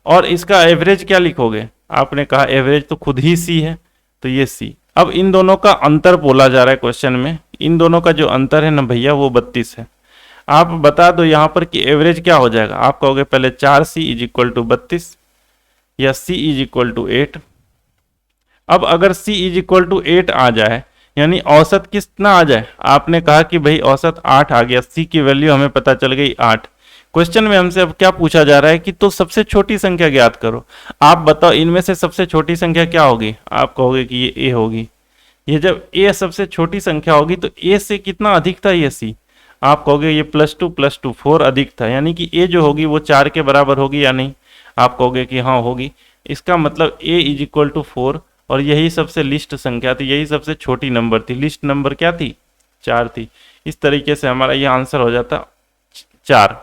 और इसका एवरेज क्या लिखोगे? आपने कहा एवरेज तो खुद ही सी है तो ये सी। अब इन दोनों का अंतर बोला जा रहा है क्वेश्चन में, इन दोनों का जो अंतर है ना भैया वो 32 है। आप बता दो यहाँ पर कि एवरेज क्या हो जाएगा। आप कहोगे पहले 4c इज इक्वल टू 32 या c इज इक्वल टू 8। अब अगर c इज इक्वल टू 8 आ जाए यानी औसत कितना आ जाए? आपने कहा कि भाई औसत 8 आ गया, c की वैल्यू हमें पता चल गई 8। क्वेश्चन में हमसे अब क्या पूछा जा रहा है कि तो सबसे छोटी संख्या ज्ञात करो। आप बताओ इनमें से सबसे छोटी संख्या क्या होगी? आप कहोगे कि ये a होगी। ये जब a सबसे छोटी संख्या होगी तो a से कितना अधिक था? ये c। आप कहोगे ये +2 4 अधिक था, यानी कि a जो होगी वो 4 के बराबर होगी या नहीं? आप कहोगे कि हाँ होगी। इसका मतलब a इज इक्वल टू 4, और यही सबसे लिस्ट संख्या थी, यही सबसे छोटी नंबर थी। लिस्ट नंबर क्या थी? 4 थी। इस तरीके से हमारा ये आंसर हो जाता 4।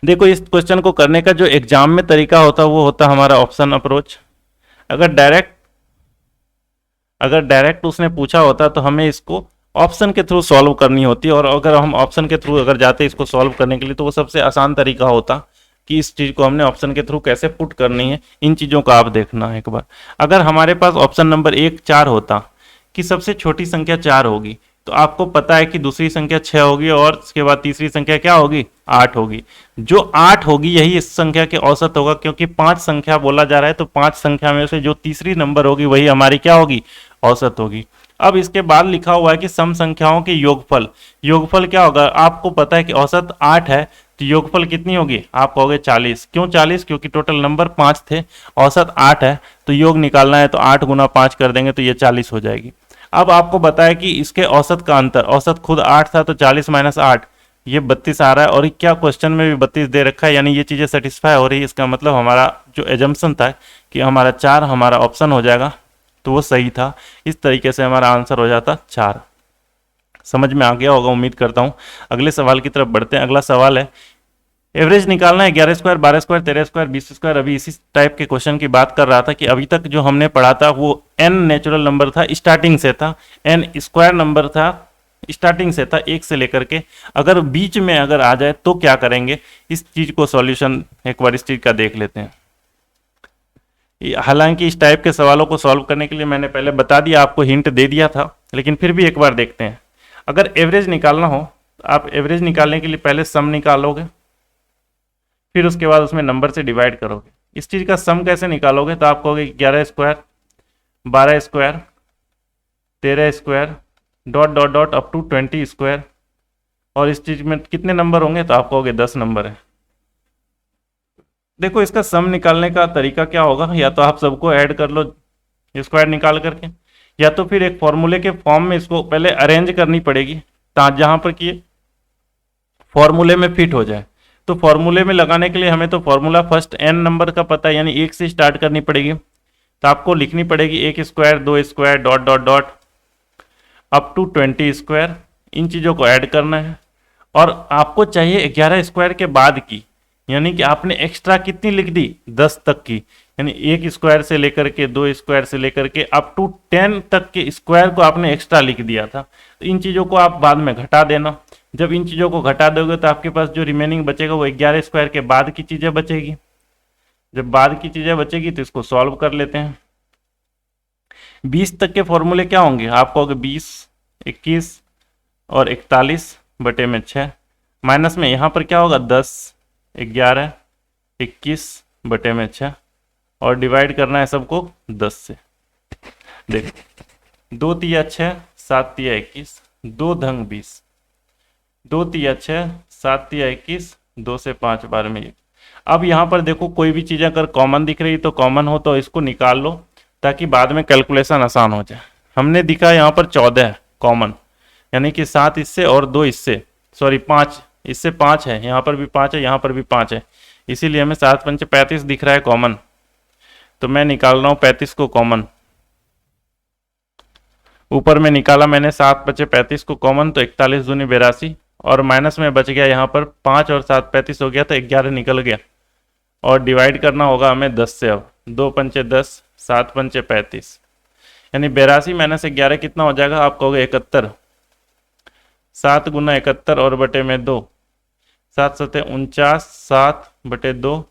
देखो इस क्वेश्चन को करने का जो एग्जाम में तरीका होता वो होता हमारा ऑप्शन अप्रोच। अगर डायरेक्ट उसने पूछा होता तो हमें इसको ऑप्शन के थ्रू सॉल्व करनी होती, और अगर हम ऑप्शन के थ्रू अगर जाते इसको सॉल्व करने के लिए तो वो सबसे आसान तरीका होता कि इस चीज़ को हमने ऑप्शन के थ्रू कैसे पुट करनी है। इन चीज़ों का आप देखना है एक बार। अगर हमारे पास ऑप्शन नंबर 1 4 होता कि सबसे छोटी संख्या 4 होगी, तो आपको पता है कि दूसरी संख्या 6 होगी और उसके बाद तीसरी संख्या क्या होगी? 8 होगी। जो 8 होगी यही इस संख्या के औसत होगा, क्योंकि 5 संख्या बोला जा रहा है तो 5 संख्या में से जो तीसरी नंबर होगी वही हमारी क्या होगी? औसत होगी। अब इसके बाद लिखा हुआ है कि सम संख्याओं के योगफल। योगफल क्या होगा? आपको पता है कि औसत 8 है तो योगफल कितनी होगी? आप कहोगे 40। क्यों 40? क्योंकि टोटल नंबर 5 थे, औसत 8 है तो योग निकालना है तो 8 गुना 5 कर देंगे तो ये 40 हो जाएगी। अब आपको बताया कि इसके औसत का अंतर, औसत खुद 8 था तो 40 माइनस 8 ये 32 आ रहा है, और क्या क्वेश्चन में भी 32 दे रखा है, यानी ये चीज़ें सेटिस्फाई हो रही है। इसका मतलब हमारा जो एजम्पशन था कि हमारा 4 हमारा ऑप्शन हो जाएगा तो वो सही था। इस तरीके से हमारा आंसर हो जाता 4। समझ में आ गया होगा उम्मीद करता हूँ। अगले सवाल की तरफ बढ़ते हैं। अगला सवाल है एवरेज निकालना है 11 स्क्वायर 12 स्क्वायर 13 स्क्वायर 20 स्क्वायर। अभी इसी टाइप के क्वेश्चन की बात कर रहा था कि अभी तक जो हमने पढ़ा था वो n नेचुरल नंबर था, स्टार्टिंग से था, n स्क्वायर नंबर था, स्टार्टिंग से था 1 से लेकर के। अगर बीच में अगर आ जाए तो क्या करेंगे? इस चीज को सॉल्यूशन एक बार इस चीज का देख लेते हैं। हालांकि इस टाइप के सवालों को सॉल्व करने के लिए मैंने पहले बता दिया, आपको हिंट दे दिया था, लेकिन फिर भी एक बार देखते हैं। अगर एवरेज निकालना हो तो आप एवरेज निकालने के लिए पहले सम निकालोगे, फिर उसके बाद उसमें नंबर से डिवाइड करोगे। इस चीज़ का सम कैसे निकालोगे? तो आप कहोगे 11 square 12 square 13 square dot dot dot up to 20 square, और इस चीज़ में कितने नंबर होंगे? तो आप कहोगे 10 नंबर है। देखो इसका सम निकालने का तरीका क्या होगा? या तो आप सबको ऐड कर लो स्क्वायर निकाल करके, या तो फिर एक फॉर्मूले के फॉर्म में इसको पहले अरेंज करनी पड़ेगी जहां पर कि फॉर्मूले में फिट हो जाए। तो फॉर्मूले में लगाने के लिए हमें तो फॉर्मूला फर्स्ट n नंबर का पता है, यानी 1 से स्टार्ट करनी पड़ेगी। तो आपको लिखनी पड़ेगी 1 square 2 square dot dot dot up to 20 square. इन चीज़ों को ऐड करना है, और आपको चाहिए 11 स्क्वायर के बाद की, यानी कि आपने एक्स्ट्रा कितनी लिख दी? 10 तक की, यानी 1 स्क्वायर से लेकर के 2 स्क्वायर से लेकर के अप टू 10 तक के स्क्वायर को आपने एक्स्ट्रा लिख दिया था। तो इन चीज़ों को आप बाद में घटा देना। जब इन चीज़ों को घटा दोगे तो आपके पास जो रिमेनिंग बचेगा वो 11 स्क्वायर के बाद की चीज़ें बचेगी। जब बाद की चीज़ें बचेगी तो इसको सॉल्व कर लेते हैं। 20 तक के फॉर्मूले क्या होंगे? आप कहोगे 20 21 और 41 बटे में 6, माइनस में यहाँ पर क्या होगा 10 11 21 बटे में 6, और डिवाइड करना है सबको 10 से। देखो 2 तिया 6 7 तिया 21 2 धंग 20, 2 तिया 6 7 तिया 21 2 से 5 बार में 1। अब यहाँ पर देखो कोई भी चीज़ अगर कॉमन दिख रही तो कॉमन हो तो इसको निकाल लो, ताकि बाद में कैलकुलेशन आसान हो जाए। हमने दिखा यहाँ पर 14 है कॉमन, यानी कि 7 इससे और 2 इससे, सॉरी 5 इससे 5 है, यहाँ पर भी 5 है, यहाँ पर भी 5 है, इसीलिए हमें 7 पंचे 35 दिख रहा है कॉमन। तो मैं निकाल रहा हूँ 35 को कॉमन। ऊपर में निकाला मैंने 7 बचे 35 को कॉमन, तो 41 दूनी 82, और माइनस में बच गया यहाँ पर 5 और 7 35 हो गया, तो 11 निकल गया। और डिवाइड करना होगा हमें 10 से। अब 2 पंचे 10, 7 पंचे 35, यानी 82 माइनस 11 कितना हो जाएगा, आप कहोगे 71। 7 गुना 71 और बटे में 2, 7 सते 49, 7 बटे 2,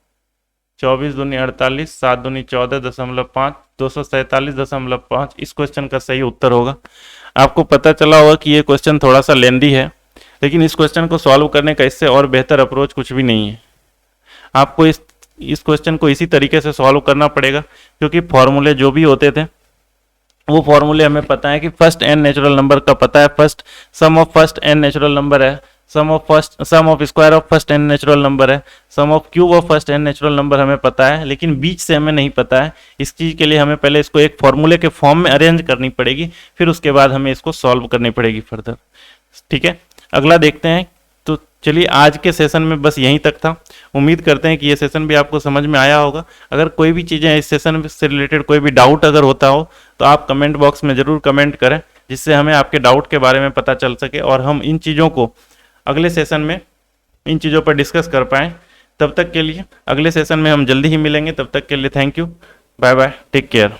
24 दूनी 48, 7 दूनी 14.5, 247.5 इस क्वेश्चन का सही उत्तर होगा। आपको पता चला होगा कि ये क्वेश्चन थोड़ा सा लेंदी है, लेकिन इस क्वेश्चन को सॉल्व करने का इससे और बेहतर अप्रोच कुछ भी नहीं है। आपको इस क्वेश्चन को इसी तरीके से सॉल्व करना पड़ेगा, क्योंकि फॉर्मूले जो भी होते थे वो फॉर्मूले हमें पता है कि फर्स्ट एन नेचुरल नंबर का पता है, first sum of first N natural number है, sum of square of first N natural number है, sum of cube of first N natural number हमें पता है, लेकिन बीच से हमें नहीं पता है। इस चीज़ के लिए हमें पहले इसको एक फॉर्मूले के फॉर्म में अरेंज करनी पड़ेगी, फिर उसके बाद हमें इसको सॉल्व करनी पड़ेगी फर्दर। ठीक है, अगला देखते हैं। तो चलिए आज के सेशन में बस यहीं तक था। उम्मीद करते हैं कि ये सेशन भी आपको समझ में आया होगा। अगर कोई भी चीज़ें इस सेशन से रिलेटेड कोई भी डाउट अगर होता हो तो आप कमेंट बॉक्स में ज़रूर कमेंट करें, जिससे हमें आपके डाउट के बारे में पता चल सके और हम इन चीज़ों को अगले सेशन में इन चीज़ों पर डिस्कस कर पाएँ। तब तक के लिए अगले सेशन में हम जल्दी ही मिलेंगे। तब तक के लिए thank you, bye bye, take care.